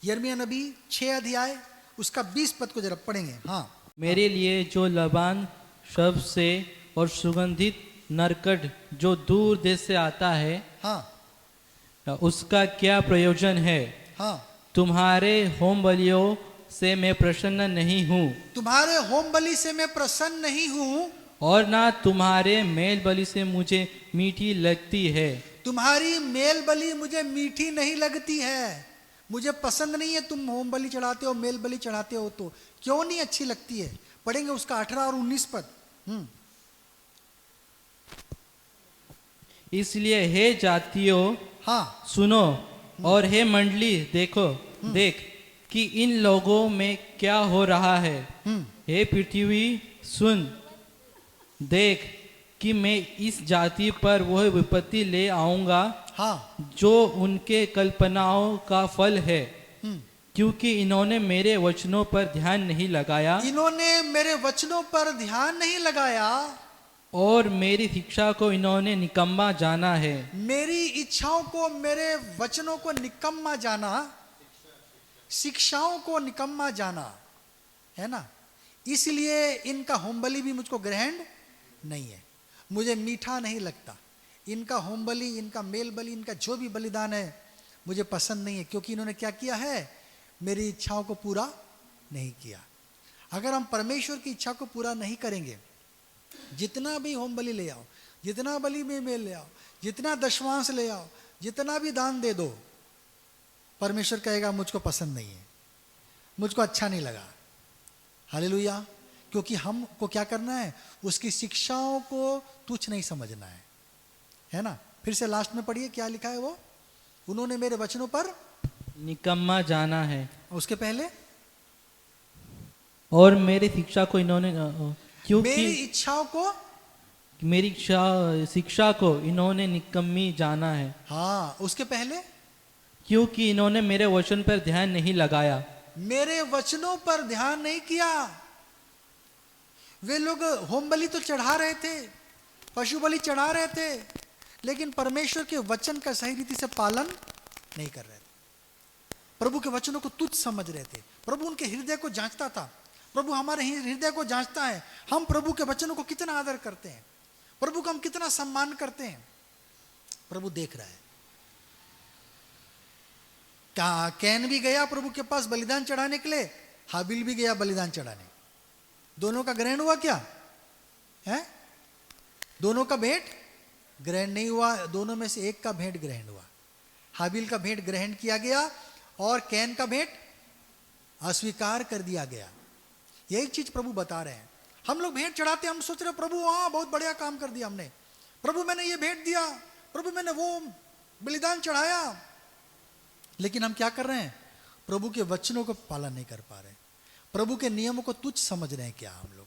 Speaker 1: यिर्मयाह नबी 6 अध्याय उसका 20 पद को जरा पढ़ेंगे। हाँ,
Speaker 4: मेरे लिए जो लबान शब्द से और सुगंधित नरकट जो दूर देश से आता है,
Speaker 1: हाँ,
Speaker 4: उसका क्या प्रयोजन है।
Speaker 1: हाँ,
Speaker 4: तुम्हारे होम बलियों से मैं प्रसन्न नहीं हूँ,
Speaker 1: तुम्हारे होम बलि से मैं प्रसन्न नहीं हूँ,
Speaker 4: और ना तुम्हारे मेल बलि से मुझे मीठी लगती है।
Speaker 1: तुम्हारी मेल बलि मुझे मीठी नहीं लगती है, मुझे पसंद नहीं है। तुम होम बलि चढ़ाते हो, मेल बलि चढ़ाते हो, तो क्यों नहीं अच्छी लगती है। पढ़ेंगे उसका 18 और 19 पद।
Speaker 4: इसलिए हे जातियों
Speaker 1: हाँ,
Speaker 4: सुनो, और हे मंडली देखो, देख कि इन लोगों में क्या हो रहा है। हे पृथ्वी सुन, देख कि मैं इस जाति पर वह विपत्ति ले आऊंगा,
Speaker 1: हाँ,
Speaker 4: जो उनके कल्पनाओं का फल है, क्योंकि इन्होंने मेरे वचनों पर ध्यान नहीं लगाया,
Speaker 1: इन्होंने मेरे वचनों पर ध्यान नहीं लगाया,
Speaker 4: और मेरी शिक्षा को इन्होंने निकम्मा जाना है।
Speaker 1: मेरी इच्छाओं को, मेरे वचनों को निकम्मा जाना, शिक्षाओं को निकम्मा जाना, है ना। इसलिए इनका होम बलि भी मुझको ग्रहण नहीं है, मुझे मीठा नहीं लगता। इनका होम बलि, इनका मेल बलि, इनका जो भी बलिदान है मुझे पसंद नहीं है, क्योंकि इन्होंने क्या किया है, मेरी इच्छाओं को पूरा नहीं किया। अगर हम परमेश्वर की इच्छा को पूरा नहीं करेंगे, जितना भी होम बलि ले आओ, जितना बलि में मेल ले आओ, जितना दशमांश ले आओ, जितना भी दान दे दो, परमेश्वर कहेगा मुझको पसंद नहीं है, मुझको अच्छा नहीं लगा। हालेलुया। क्योंकि हमको क्या करना है, उसकी शिक्षाओं को तुच्छ नहीं समझना है ना। फिर से लास्ट में पढ़िए क्या लिखा है वो, उन्होंने मेरे वचनों पर
Speaker 4: निकम्मा जाना है।
Speaker 1: उसके पहले
Speaker 4: और मेरी शिक्षा को इन्होंने
Speaker 1: मेरी
Speaker 4: क्योंकि
Speaker 1: इच्छाओं को,
Speaker 4: मेरी शिक्षा को इन्होंने निकम्मी जाना है,
Speaker 1: हाँ उसके पहले
Speaker 4: क्योंकि इन्होंने मेरे वचन पर ध्यान नहीं लगाया।
Speaker 1: मेरे वचनों पर ध्यान नहीं किया। वे लोग होम बलि तो चढ़ा रहे थे, पशु बलि चढ़ा रहे थे, लेकिन परमेश्वर के वचन का सही रीति से पालन नहीं कर रहे थे। प्रभु के वचनों को तुच्छ समझ रहे थे। प्रभु उनके हृदय को जांचता था। प्रभु हमारे हृदय को जांचता है। हम प्रभु के वचनों को कितना आदर करते हैं, प्रभु को हम कितना सम्मान करते हैं, प्रभु देख रहा है। कैन भी गया प्रभु के पास बलिदान चढ़ाने के लिए, हाबिल भी गया बलिदान चढ़ाने। दोनों का ग्रहण हुआ क्या है? दोनों का भेंट ग्रहण नहीं हुआ। दोनों में से एक का भेंट ग्रहण हुआ। हाबिल का भेंट ग्रहण किया गया और कैन का भेंट अस्वीकार कर दिया गया। यही चीज प्रभु बता रहे हैं। हम लोग भेंट चढ़ाते, हम सोच रहे प्रभु हाँ बहुत बढ़िया काम कर दिया हमने, प्रभु मैंने ये भेंट दिया, प्रभु मैंने वो बलिदान चढ़ाया, लेकिन हम क्या कर रहे हैं? प्रभु के वचनों को पालन नहीं कर पा रहे। प्रभु के नियमों को तुच्छ समझ रहे हैं क्या हम लोग?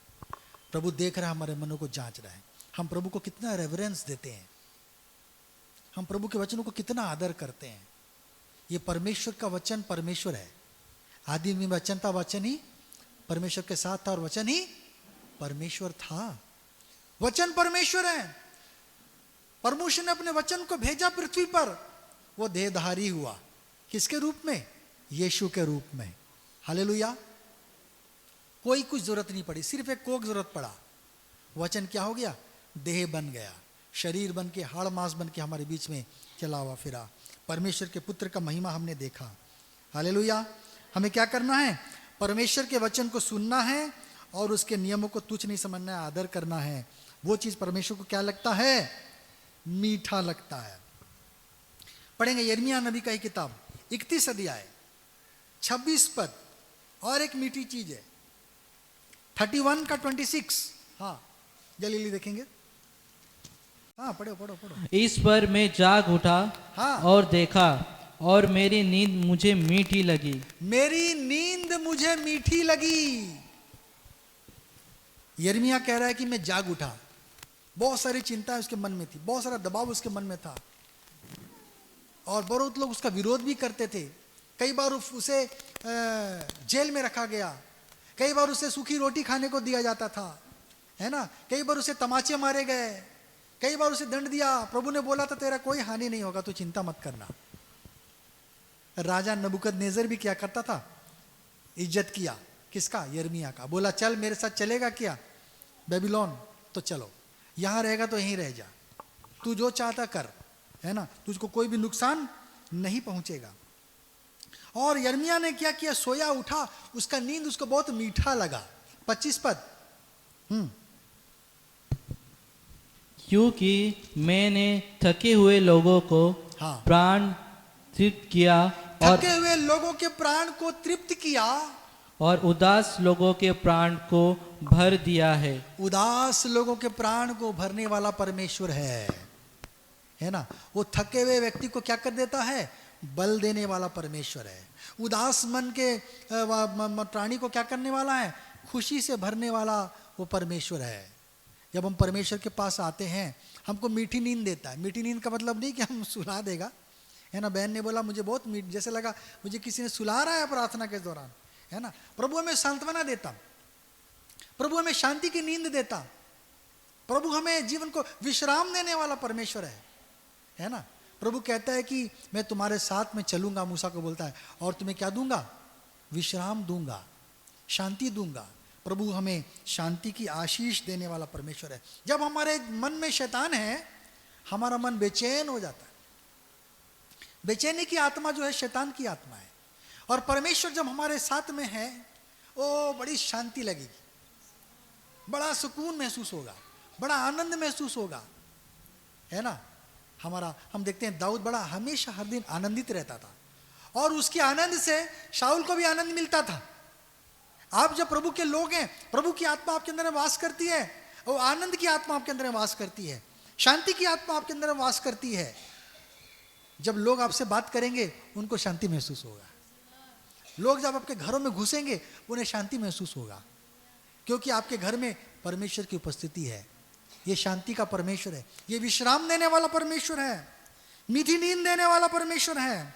Speaker 1: प्रभु देख रहा है, हमारे मनों को जांच रहा है। हम प्रभु को कितना रेवरेंस देते हैं, हम प्रभु के वचनों को कितना आदर करते हैं। ये परमेश्वर का वचन परमेश्वर है। आदि में वचन था, वचन ही परमेश्वर के साथ था और वचन ही परमेश्वर था। वचन परमेश्वर है। परमेश्वर ने अपने वचन को भेजा पृथ्वी पर, वो देहधारी हुआ। किसके रूप में? यीशु के रूप में। हालेलुया। कोई कुछ जरूरत नहीं पड़ी, सिर्फ एक कोक जरूरत पड़ा। वचन क्या हो गया? देह बन गया, शरीर बन के, हाड़ मांस बन के हमारे बीच में चला हुआ फिरा। परमेश्वर के पुत्र का महिमा हमने देखा। हालेलुया। हमें क्या करना है? परमेश्वर के वचन को सुनना है और उसके नियमों को तुच्छ नहीं समझना है, आदर करना है। वो चीज परमेश्वर को क्या लगता है? मीठा लगता है। पढ़ेंगे यिर्मयाह नबी का ही किताब 31 अध्याय 26 पद। और एक मीठी चीज है 31 का 26। हाँ जल्दी देखेंगे। हाँ पढ़ो पढ़ो पढ़ो।
Speaker 4: इस पर मैं जाग उठा
Speaker 1: हाँ।
Speaker 4: और देखा, और मेरी नींद मुझे मीठी लगी।
Speaker 1: मेरी नींद मुझे मीठी लगी। यिर्मयाह कह रहा है कि मैं जाग उठा। बहुत सारी चिंताएं उसके मन में थी, बहुत सारा दबाव उसके मन में था, और बहुत लोग उसका विरोध भी करते थे। कई बार उसे जेल में रखा गया, कई बार उसे सूखी रोटी खाने को दिया जाता था, है ना। कई बार उसे तमाचे मारे गए, कई बार उसे दंड दिया। प्रभु ने बोला था तेरा कोई हानि नहीं होगा, तो चिंता मत करना। राजा नबूकदनेस्सर भी क्या करता था? इज्जत किया किसका? यिर्मयाह का। बोला चल मेरे साथ चलेगा क्या बेबीलोन? तो चलो, यहां रहेगा तो यहीं रह जा, तू जो चाहता कर, है ना, तुझको कोई भी नुकसान नहीं पहुंचेगा। और यिर्मयाह ने क्या किया? सोया उठा, उसका नींद उसको बहुत मीठा लगा। 25 पद।
Speaker 4: क्योंकि मैंने थके हुए लोगों को
Speaker 1: हाँ।
Speaker 4: प्राण तृप्त किया, और
Speaker 1: थके हुए लोगों के प्राण को तृप्त किया,
Speaker 4: और उदास लोगों के प्राण को भर दिया है।
Speaker 1: उदास लोगों के प्राण को भरने वाला परमेश्वर है ना। वो थके हुए व्यक्ति को क्या कर देता है? बल देने वाला परमेश्वर है। उदास मन के प्राणी को क्या करने वाला है? खुशी से भरने वाला वो परमेश्वर है। जब हम परमेश्वर के पास आते हैं, हमको मीठी नींद देता है। मीठी नींद का मतलब नहीं कि हम सुला देगा, है ना। बहन ने बोला मुझे बहुत मीठ जैसे लगा, मुझे किसी ने सुला रहा है प्रार्थना के दौरान, है ना। प्रभु हमें सांत्वना देता, प्रभु हमें शांति की नींद देता, प्रभु हमें जीवन को विश्राम देने वाला परमेश्वर है ना। प्रभु कहता है कि मैं तुम्हारे साथ में चलूंगा, मूसा को बोलता है, और तुम्हें क्या दूंगा? विश्राम दूंगा, शांति दूंगा। प्रभु हमें शांति की आशीष देने वाला परमेश्वर है। जब हमारे मन में शैतान है, हमारा मन बेचैन हो जाता है। बेचैनी की आत्मा जो है शैतान की आत्मा है, और परमेश्वर जब हमारे साथ में है, ओ बड़ी शांति लगेगी, बड़ा सुकून महसूस होगा, बड़ा आनंद महसूस होगा, है ना। हम देखते हैं दाऊद बड़ा हमेशा हर दिन आनंदित रहता था, और उसके आनंद से शाऊल को भी आनंद मिलता था। आप जब प्रभु के लोग हैं, प्रभु की आत्मा आपके अंदर वास करती है, वो आनंद की आत्मा आपके अंदर वास करती है, शांति की आत्मा आपके अंदर वास करती है। जब लोग आपसे बात करेंगे उनको शांति महसूस होगा। लोग जब आपके घरों में घुसेंगे उन्हें शांति महसूस होगा, क्योंकि आपके घर में परमेश्वर की उपस्थिति है। ये शांति का परमेश्वर है, ये विश्राम देने वाला परमेश्वर है, मीठी नींद देने वाला परमेश्वर है।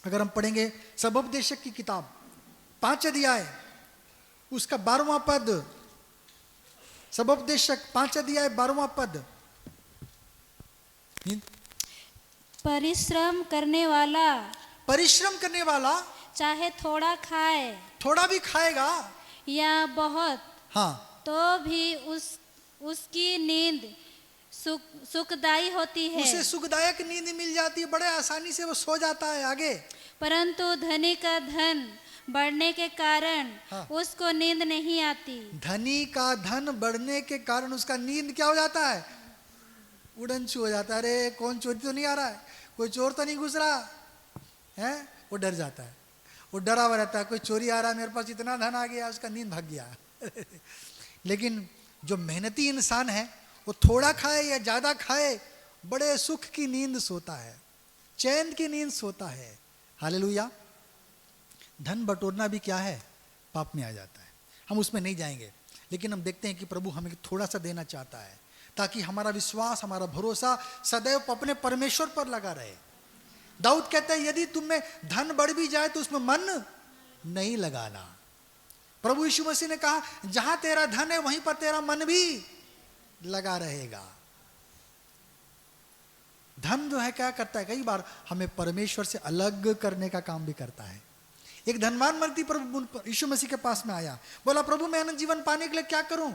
Speaker 1: अगर हम पढ़ेंगे सबोपदेशक की किताब 5 अध्याय उसका 12वां पद, सबोपदेशक 5 अध्याय 12वां पद।
Speaker 3: परिश्रम करने वाला चाहे थोड़ा खाए,
Speaker 1: थोड़ा भी खाएगा
Speaker 3: या बहुत,
Speaker 1: हाँ,
Speaker 3: तो भी उसकी नींद सुखदायी होती है।
Speaker 1: उसे सुखदायक नींद मिल जाती है, बड़े आसानी से वो सो जाता है। आगे,
Speaker 3: परंतु धनी का धन बढ़ने के कारण
Speaker 1: हाँ।
Speaker 3: उसको नींद नहीं आती।
Speaker 1: धनी का धन बढ़ने के कारण उसका नींद क्या हो जाता है? उड़नछू हो जाता है। अरे कौन चोरी तो नहीं आ रहा है, कोई चोर तो नहीं घुस रहा है, वो डर जाता है, वो डरा हुआ रहता है, कोई चोरी आ रहा है, मेरे पास इतना धन आ गया, उसका नींद भाग गया। लेकिन जो मेहनती इंसान है वो थोड़ा खाए या ज्यादा खाए बड़े सुख की नींद सोता है, चैन की नींद सोता है। हालेलुया। धन बटोरना भी क्या है? पाप में आ जाता है। हम उसमें नहीं जाएंगे, लेकिन हम देखते हैं कि प्रभु हमें थोड़ा सा देना चाहता है ताकि हमारा विश्वास, हमारा भरोसा सदैव अपने परमेश्वर पर लगा रहे। दाऊद कहते हैं यदि तुम में धन बढ़ भी जाए तो उसमें मन नहीं लगाना। प्रभु यीशु मसीह ने कहा जहां तेरा धन है वहीं पर तेरा मन भी लगा रहेगा। धन जो है क्या करता है? कई बार हमें परमेश्वर से अलग करने का काम भी करता है। एक धनवान व्यक्ति प्रभु यीशु मसीह के पास में आया, बोला प्रभु मैं अनंत जीवन पाने के लिए क्या करूं?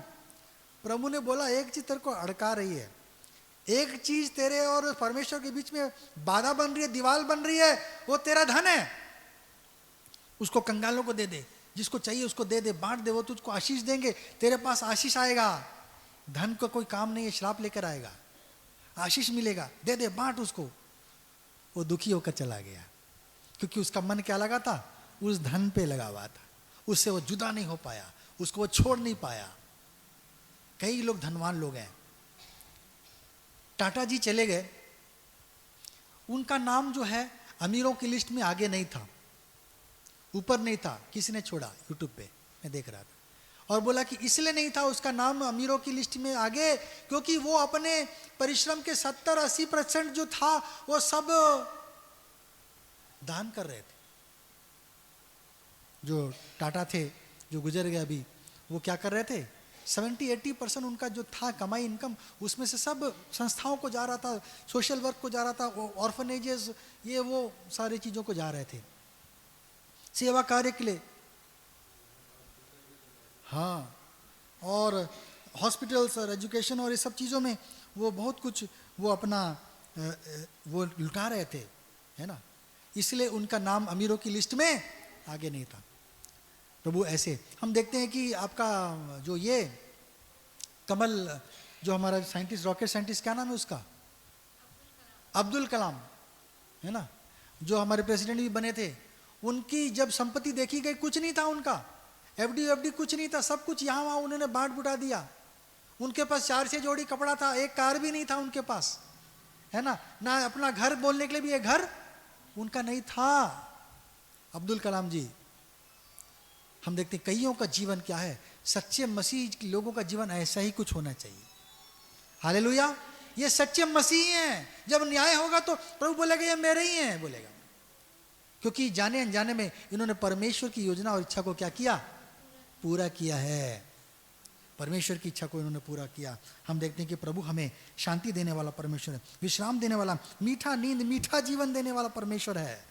Speaker 1: प्रभु ने बोला एक चीज तेरे को अड़का रही है, एक चीज तेरे और परमेश्वर के बीच में बाधा बन रही है, दीवार बन रही है, वो तेरा धन है। उसको कंगालों को दे दे, जिसको चाहिए उसको दे दे, बांट दे, वो तुझको आशीष देंगे, तेरे पास आशीष आएगा। धन का कोई काम नहीं है, श्राप लेकर आएगा, आशीष मिलेगा, दे दे, बांट उसको। वो दुखी होकर चला गया, क्योंकि उसका मन क्या लगा था? उस धन पे लगा हुआ था, उससे वो जुदा नहीं हो पाया, उसको वो छोड़ नहीं पाया। कई लोग धनवान लोग हैं। टाटा जी चले गए, उनका नाम जो है अमीरों की लिस्ट में आगे नहीं था, ऊपर नहीं था, किसी ने छोड़ा, यूट्यूब पे मैं देख रहा था, और बोला कि इसलिए नहीं था उसका नाम अमीरों की लिस्ट में आगे क्योंकि वो अपने परिश्रम के 70-80% जो था वो सब दान कर रहे थे। जो टाटा थे जो गुजर गए अभी, वो क्या कर रहे थे? 70-80% उनका जो था कमाई, इनकम, उसमें से सब संस्थाओं को जा रहा था, सोशल वर्क को जा रहा था, ऑर्फनेजेस, ये वो सारी चीज़ों को जा रहे थे, सेवा कार्य के लिए। हाँ, और हॉस्पिटल्स और एजुकेशन और ये सब चीज़ों में वो बहुत कुछ वो अपना वो लुटा रहे थे, है ना। इसलिए उनका नाम अमीरों की लिस्ट में आगे नहीं था। प्रभु ऐसे हम देखते हैं कि आपका जो ये कमल, जो हमारा साइंटिस्ट, रॉकेट साइंटिस्ट, क्या नाम है उसका? अब्दुल कलाम, है ना, जो हमारे प्रेसिडेंट भी बने थे। उनकी जब संपत्ति देखी गई, कुछ नहीं था उनका, एफडी कुछ नहीं था, सब कुछ यहाँ वहाँ उन्होंने बांट बुटा दिया। उनके पास 4-6 जोड़ी कपड़ा था, एक कार भी नहीं था उनके पास, है ना, ना अपना घर बोलने के लिए भी एक घर उनका नहीं था। अब्दुल कलाम जी, हम देखते हैं कईयों का जीवन क्या है, सच्चे मसीह लोगों का जीवन ऐसा ही कुछ होना चाहिए। हालेलुया, ये सच्चे मसीह हैं। जब न्याय होगा तो प्रभु बोलेगा ये मेरे ही हैं, बोलेगा, क्योंकि जाने अनजाने में इन्होंने परमेश्वर की योजना और इच्छा को क्या किया? पूरा किया है। परमेश्वर की इच्छा को इन्होंने पूरा किया। हम देखते हैं कि प्रभु हमें शांति देने वाला परमेश्वर है, विश्राम देने वाला, मीठा नींद, मीठा जीवन देने वाला परमेश्वर है।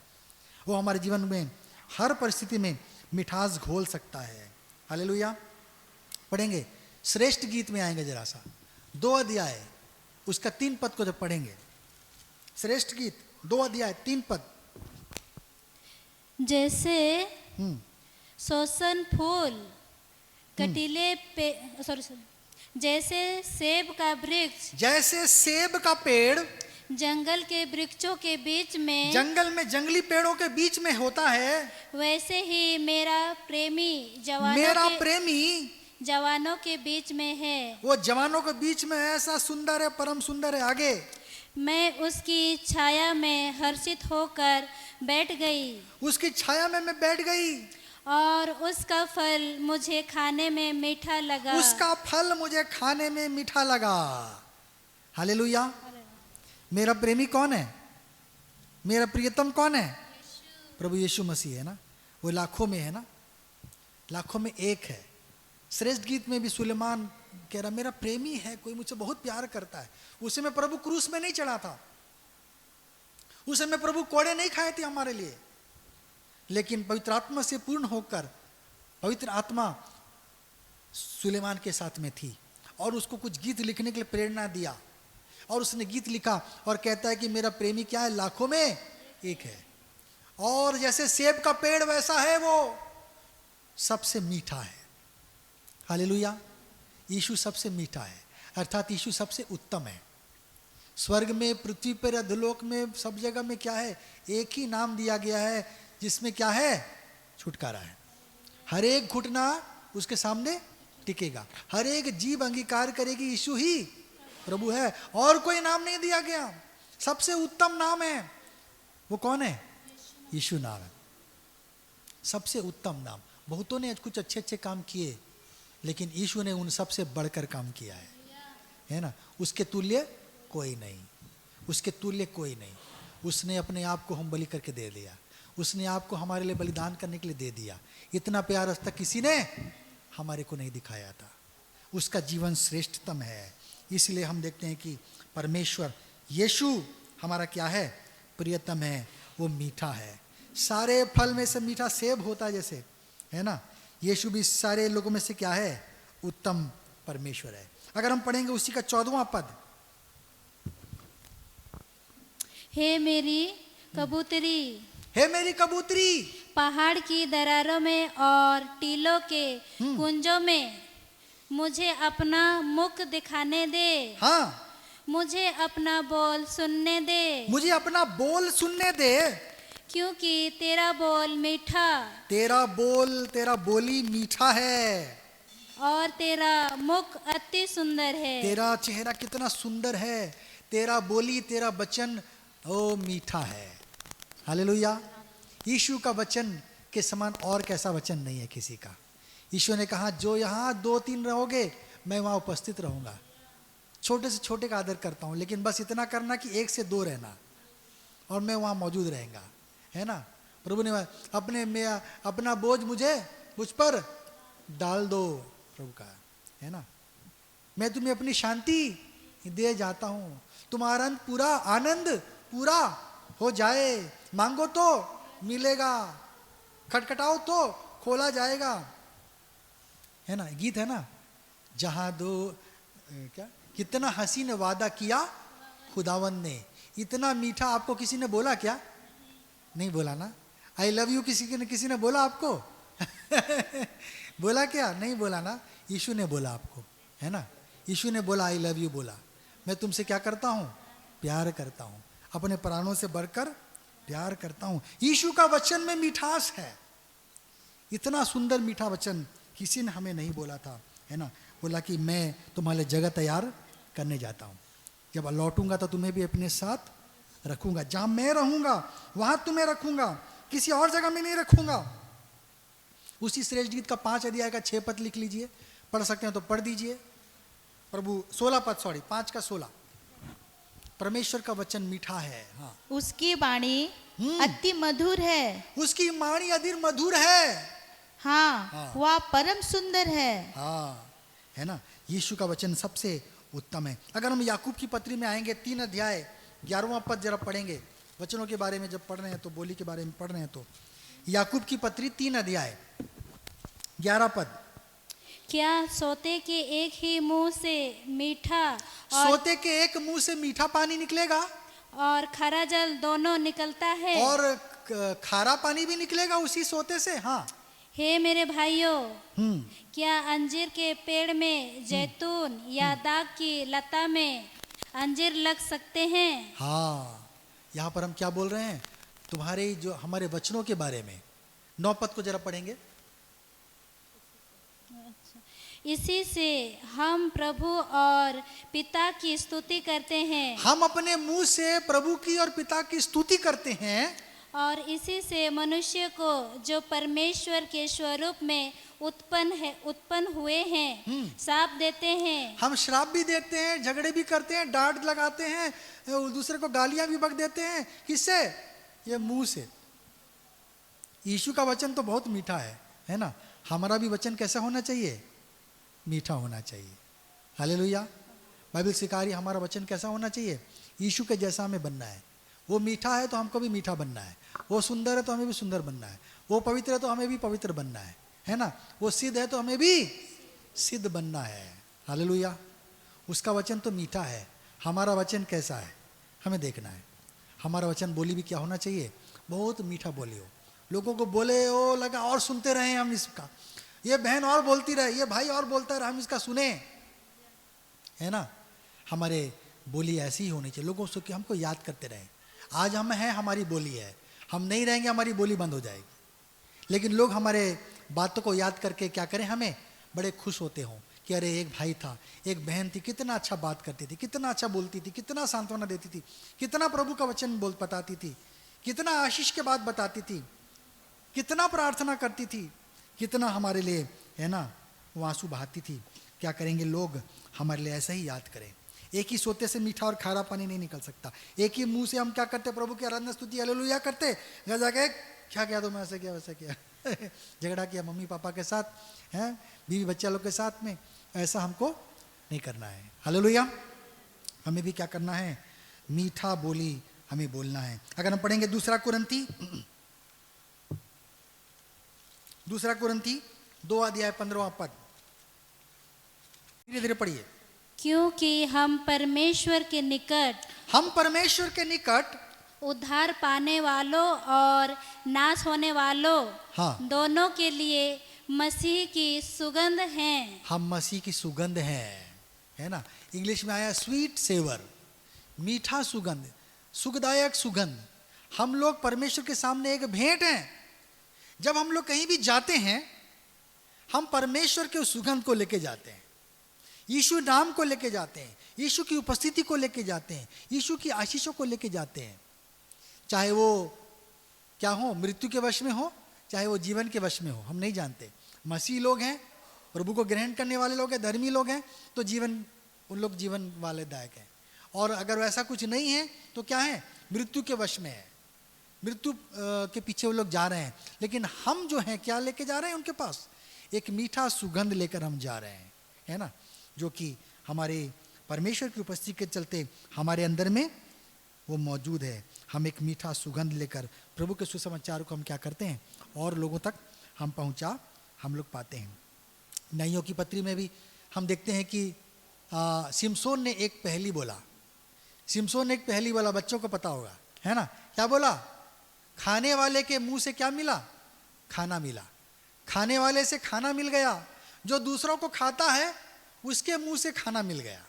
Speaker 1: वो हमारे जीवन में हर परिस्थिति में मिठास घोल सकता है। हालेलुया। पढ़ेंगे, श्रेष्ठ गीत में आएंगे जरा सा, 2 अध्याय उसका 3 पद को जब पढ़ेंगे, श्रेष्ठ गीत 2 अध्याय 3 पद।
Speaker 3: जैसे सोसन फूल कटीले पे जैसे सेब का वृक्ष,
Speaker 1: जैसे सेब का पेड़
Speaker 3: जंगल के वृक्षों के बीच में,
Speaker 1: जंगल में जंगली पेड़ों के बीच में होता है,
Speaker 3: वैसे ही मेरा प्रेमी जवानों के बीच में है।
Speaker 1: वो जवानों के बीच में ऐसा सुंदर है, परम सुंदर है। आगे,
Speaker 3: मैं उसकी छाया में हर्षित होकर बैठ गई
Speaker 1: उसकी छाया में मैं बैठ गई,
Speaker 3: और उसका फल मुझे खाने में मीठा लगा।
Speaker 1: उसका फल मुझे खाने में मीठा लगा। हालेलुया। मेरा प्रेमी कौन है? मेरा प्रियतम कौन है? प्रभु यीशु मसीह है ना। वो लाखों में है ना, लाखों में एक है। श्रेष्ठ गीत में भी सुलेमान कह रहा मेरा प्रेमी है, कोई मुझसे बहुत प्यार करता है। उसे में प्रभु क्रूस में नहीं चढ़ा था, उसे में प्रभु कोड़े नहीं खाए थे हमारे लिए, लेकिन पवित्र आत्मा से पूर्ण होकर पवित्र आत्मा सुलेमान के साथ में थी और उसको कुछ गीत लिखने के लिए प्रेरणा दिया, और उसने गीत लिखा और कहता है कि मेरा प्रेमी क्या है? लाखों में एक है, और जैसे सेब का पेड़ वैसा है, वो सबसे मीठा है। हालेलुया। यीशु सबसे मीठा है, अर्थात यीशु सबसे उत्तम है। स्वर्ग में, पृथ्वी पर, अधोलोक में, सब जगह में क्या है? एक ही नाम दिया गया है जिसमें क्या है? छुटकारा है। हर एक घुटना उसके सामने टिकेगा, हर एक जीभ अंगीकार करेगी यीशु ही प्रभु है, और कोई नाम नहीं दिया गया। सबसे उत्तम नाम है, वो कौन है? यीशु नाम है, सबसे उत्तम नाम। बहुतों ने कुछ अच्छे अच्छे काम किए, लेकिन यीशु ने उन सबसे बढ़कर काम किया है ना। उसके तुल्य कोई नहीं, उसके तुल्य कोई नहीं। उसने अपने आप को हम बलि करके दे दिया, उसने आप को हमारे लिए बलिदान करने के लिए दे दिया। इतना प्यार आज तक किसी ने हमारे को नहीं दिखाया था। उसका जीवन श्रेष्ठतम है। इसलिए हम देखते हैं कि परमेश्वर यीशु हमारा क्या है? प्रियतम है, वो मीठा है। सारे फल में से मीठा सेब होता है जैसे, है ना। यीशु भी सारे लोगों में से क्या है? उत्तम परमेश्वर है। अगर हम पढ़ेंगे उसी का 14वां पद,
Speaker 3: हे मेरी कबूतरी,
Speaker 1: हे मेरी कबूतरी,
Speaker 3: पहाड़ की दरारों में और टीलों के कुंजों में मुझे अपना मुख दिखाने दे।
Speaker 1: हाँ,
Speaker 3: मुझे अपना बोल सुनने दे,
Speaker 1: मुझे अपना बोल सुनने दे,
Speaker 3: क्योंकि तेरा बोल मीठा,
Speaker 1: तेरा बोल, तेरा बोली मीठा है,
Speaker 3: और तेरा मुख अति सुंदर है।
Speaker 1: तेरा चेहरा कितना सुंदर है, तेरा बोली, तेरा वचन ओ मीठा है। हालेलुया। यीशु का वचन के समान और कैसा वचन नहीं है किसी का। यीशु ने कहा जो यहाँ 2-3 रहोगे मैं वहाँ उपस्थित रहूँगा। छोटे से छोटे का आदर करता हूँ, लेकिन बस इतना करना कि 1 से 2 रहना, और मैं वहाँ मौजूद रहेगा, है ना। प्रभु ने अपना बोझ मुझ पर डाल दो, प्रभु का है ना। मैं तुम्हें अपनी शांति दे जाता हूँ, तुम्हारा आनंद पूरा हो जाए। मांगो तो मिलेगा, खटखटाओ तो खोला जाएगा, है ना। गीत है ना, जहाँ दो क्या, कितना हसीन वादा किया खुदावन ने। इतना मीठा आपको किसी ने बोला क्या? नहीं बोला ना। आई लव यू किसी ने बोला आपको? बोला क्या? नहीं बोला ना। यीशु ने बोला आपको, है ना। यीशु ने बोला आई लव यू बोला, मैं तुमसे क्या करता हूँ? प्यार करता हूँ, अपने प्राणों से बढ़कर प्यार करता हूँ। यीशु का वचन में मिठास है। इतना सुंदर मीठा वचन किसी ने हमें नहीं बोला था, है ना। बोला कि मैं तुम्हारे लिए जगह तैयार करने जाता हूँ, जब लौटूंगा तो तुम्हें भी अपने साथ रखूंगा। जहाँ मैं रहूंगा वहाँ तुम्हें रखूंगा, किसी और जगह में नहीं रखूंगा। उसी श्रेष्ठ गीत का 5 अध्याय का 6 पद लिख लीजिए, पढ़ सकते हैं तो पढ़ दीजिए। प्रभु 16 पद, 5 का 16। परमेश्वर का वचन मीठा है। हाँ,
Speaker 2: उसकी वाणी अति मधुर है,
Speaker 1: उसकी वाणी अधिर मधुर है।
Speaker 2: हाँ, वह परम सुंदर है।
Speaker 1: हाँ, है ना। यीशु का वचन सबसे उत्तम है। अगर हम याकूब की पत्री में आएंगे 3 अध्याय 11वां पद जरा पढ़ेंगे, वचनों के बारे में जब पढ़ रहे हैं तो, बोली के बारे में पढ़ रहे हैं तो, याकूब की पत्री 3 अध्याय 11 पद।
Speaker 3: क्या सोते के एक ही मुंह से मीठा
Speaker 1: सोते के एक मुंह से मीठा पानी निकलेगा
Speaker 3: और खरा जल दोनों निकलता है,
Speaker 1: और खारा पानी भी निकलेगा उसी सोते से। हाँ,
Speaker 3: हे मेरे भाइयों, क्या अंजीर के पेड़ में जैतून या दाग की लता में अंजीर लग सकते हैं?
Speaker 1: हाँ, यहाँ पर हम क्या बोल रहे हैं? तुम्हारे जो हमारे वचनों के बारे में। 9 पद को जरा पढ़ेंगे।
Speaker 3: इसी से हम प्रभु और पिता की स्तुति करते हैं
Speaker 1: हम अपने मुंह से प्रभु की और पिता की स्तुति करते हैं,
Speaker 3: और इसी से मनुष्य को जो परमेश्वर के स्वरूप में उत्पन्न हुए हैं श्राप देते हैं।
Speaker 1: हम श्राप भी देते हैं, झगड़े भी करते हैं, डांट लगाते हैं, दूसरे को गालियां भी बक देते हैं। किससे? ये मुंह से। यीशु का वचन तो बहुत मीठा है ना। हमारा भी वचन कैसा होना चाहिए? मीठा होना चाहिए। हालेलुया। बाइबल सिखा रही है हमारा वचन कैसा होना चाहिए? यीशु के जैसा हमें बनना है। वो मीठा है तो हमको भी मीठा बनना है, वो सुंदर है तो हमें भी सुंदर बनना है, वो पवित्र है तो हमें भी पवित्र बनना है ना, वो सिद्ध है तो हमें भी सिद्ध बनना है। हालेलुया। उसका वचन तो मीठा है, हमारा वचन कैसा है हमें देखना है। हमारा वचन बोली भी क्या होना चाहिए? बहुत मीठा बोली हो, लोगों को बोले ओ लगा और सुनते रहे हम इसका, ये बहन और बोलती रहे, ये भाई और बोलता रहे, हम इसका सुने, है ना। हमारे बोली ऐसी ही होनी चाहिए, लोगों से कि हमको याद करते रहे। आज हम हैं, हमारी बोली है, हम नहीं रहेंगे हमारी बोली बंद हो जाएगी। लेकिन लोग हमारे बातों को याद करके क्या करें, हमें बड़े खुश होते हों कि अरे एक भाई था, एक बहन थी, कितना अच्छा बात करती थी, कितना अच्छा बोलती थी, कितना सांत्वना देती थी, कितना प्रभु का वचन बताती थी, कितना आशीष के बात बताती थी, कितना प्रार्थना करती थी, कितना हमारे लिए, है ना, वो आंसू बहाती थी। क्या करेंगे लोग? हमारे लिए ऐसा ही याद करें। एक ही सोते से मीठा और खारा पानी नहीं निकल सकता। एक ही मुंह से हम क्या करते? प्रभु की आराधना स्तुति हालेलुया करते, घर जाके क्या किया तो मैं ऐसा किया वैसा किया झगड़ा किया मम्मी पापा के साथ, हैं, बीवी बच्चा लोग के साथ में। ऐसा हमको नहीं करना है। हालेलुया। हमें भी क्या करना है? मीठा बोली हमें बोलना है। अगर हम पढ़ेंगे दूसरा कुरिन्थी 2:15 पद, धीरे धीरे पढ़िए।
Speaker 3: क्योंकि हम परमेश्वर के निकट उद्धार पाने वालों और नाश होने वालों
Speaker 1: हाँ।
Speaker 3: दोनों के लिए मसीह की सुगंध हैं।
Speaker 1: हम मसीह की सुगंध हैं, है ना। इंग्लिश में आया स्वीट सेवर, मीठा सुगंध, सुखदायक सुगंध। हम लोग परमेश्वर के सामने एक भेंट हैं। जब हम लोग कहीं भी जाते हैं, हम परमेश्वर के उस सुगंध को लेके जाते हैं, यीशु नाम को लेके जाते हैं, यीशु की उपस्थिति को लेके जाते हैं, यीशु की आशीषों को लेके जाते हैं। चाहे वो क्या हो, मृत्यु के वश में हो, चाहे वो जीवन के वश में हो, हम नहीं जानते। मसीह लोग हैं, प्रभु को ग्रहण करने वाले लोग हैं, धर्मी लोग हैं, तो जीवन, उन लोग जीवन वाले दायक हैं। और अगर वैसा कुछ नहीं है तो क्या है? मृत्यु के वश में है, मृत्यु के पीछे वो लोग जा रहे हैं। लेकिन हम जो हैं क्या लेके जा रहे हैं? उनके पास एक मीठा सुगंध लेकर हम जा रहे हैं, है ना, जो कि हमारे परमेश्वर की उपस्थिति के चलते हमारे अंदर में वो मौजूद है। हम एक मीठा सुगंध लेकर प्रभु के सुसमाचार को हम क्या करते हैं? और लोगों तक हम लोग पाते हैं। नइयों की पत्री में भी हम देखते हैं कि सिमसोन ने एक पहेली बोला। सिमसोन ने एक पहेली बोला, बच्चों को पता होगा, है ना। क्या बोला? खाने वाले के मुंह से क्या मिला? खाना मिला। खाने वाले से खाना मिल गया, जो दूसरों को खाता है उसके मुंह से खाना मिल गया।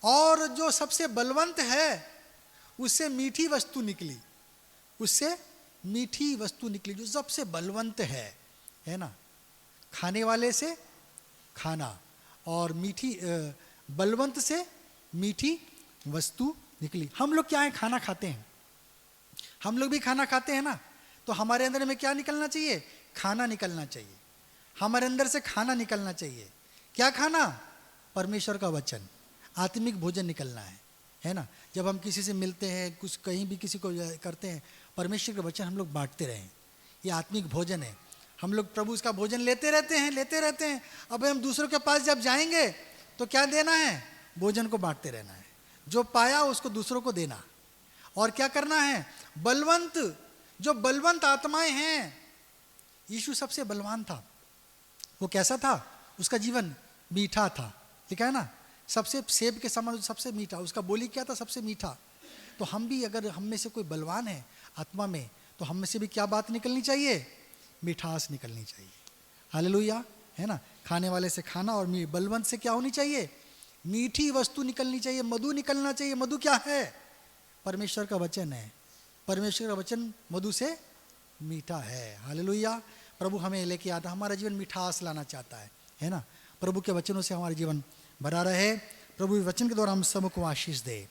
Speaker 1: और जो सबसे बलवंत है उससे मीठी वस्तु निकली, उससे मीठी वस्तु निकली, जो सबसे बलवंत है ना। खाने वाले से खाना और मीठी, बलवंत से मीठी वस्तु निकली। हम लोग क्या है? खाना खाते हैं, हम लोग भी खाना खाते हैं ना। तो हमारे अंदर में क्या निकलना चाहिए? खाना निकलना चाहिए। हमारे अंदर से खाना निकलना चाहिए। क्या खाना? परमेश्वर का वचन, आत्मिक भोजन निकलना है ना। जब हम किसी से मिलते हैं, कुछ कहीं भी किसी को करते हैं, परमेश्वर का वचन हम लोग बांटते रहें। ये आत्मिक भोजन है। हम लोग प्रभु उसका भोजन लेते रहते हैं। अब हम दूसरों के पास जब जाएंगे तो क्या देना है? भोजन को बांटते रहना है। जो पाया उसको दूसरों को देना। और क्या करना है? बलवंत, जो बलवंत आत्माएं हैं। यीशु सबसे बलवान था। वो कैसा था? उसका जीवन मीठा था, लिखा है ना, सबसे सेब के समान सबसे मीठा। उसका बोली क्या था? सबसे मीठा। तो हम भी, अगर हम में से कोई बलवान है आत्मा में, तो हम में से भी क्या बात निकलनी चाहिए? मिठास निकलनी चाहिए। हालेलुया, है ना। खाने वाले से खाना और बलवंत से क्या होनी चाहिए? मीठी वस्तु निकलनी चाहिए, मधु निकलना चाहिए। मधु क्या है? परमेश्वर का वचन है। परमेश्वर का वचन मधु से मीठा है। हालेलुया। प्रभु हमें लेके आता, हमारा जीवन मिठास लाना चाहता है ना। प्रभु के वचनों से हमारे जीवन भरा रहे। प्रभु के वचन के द्वारा हम सबको आशीष दे।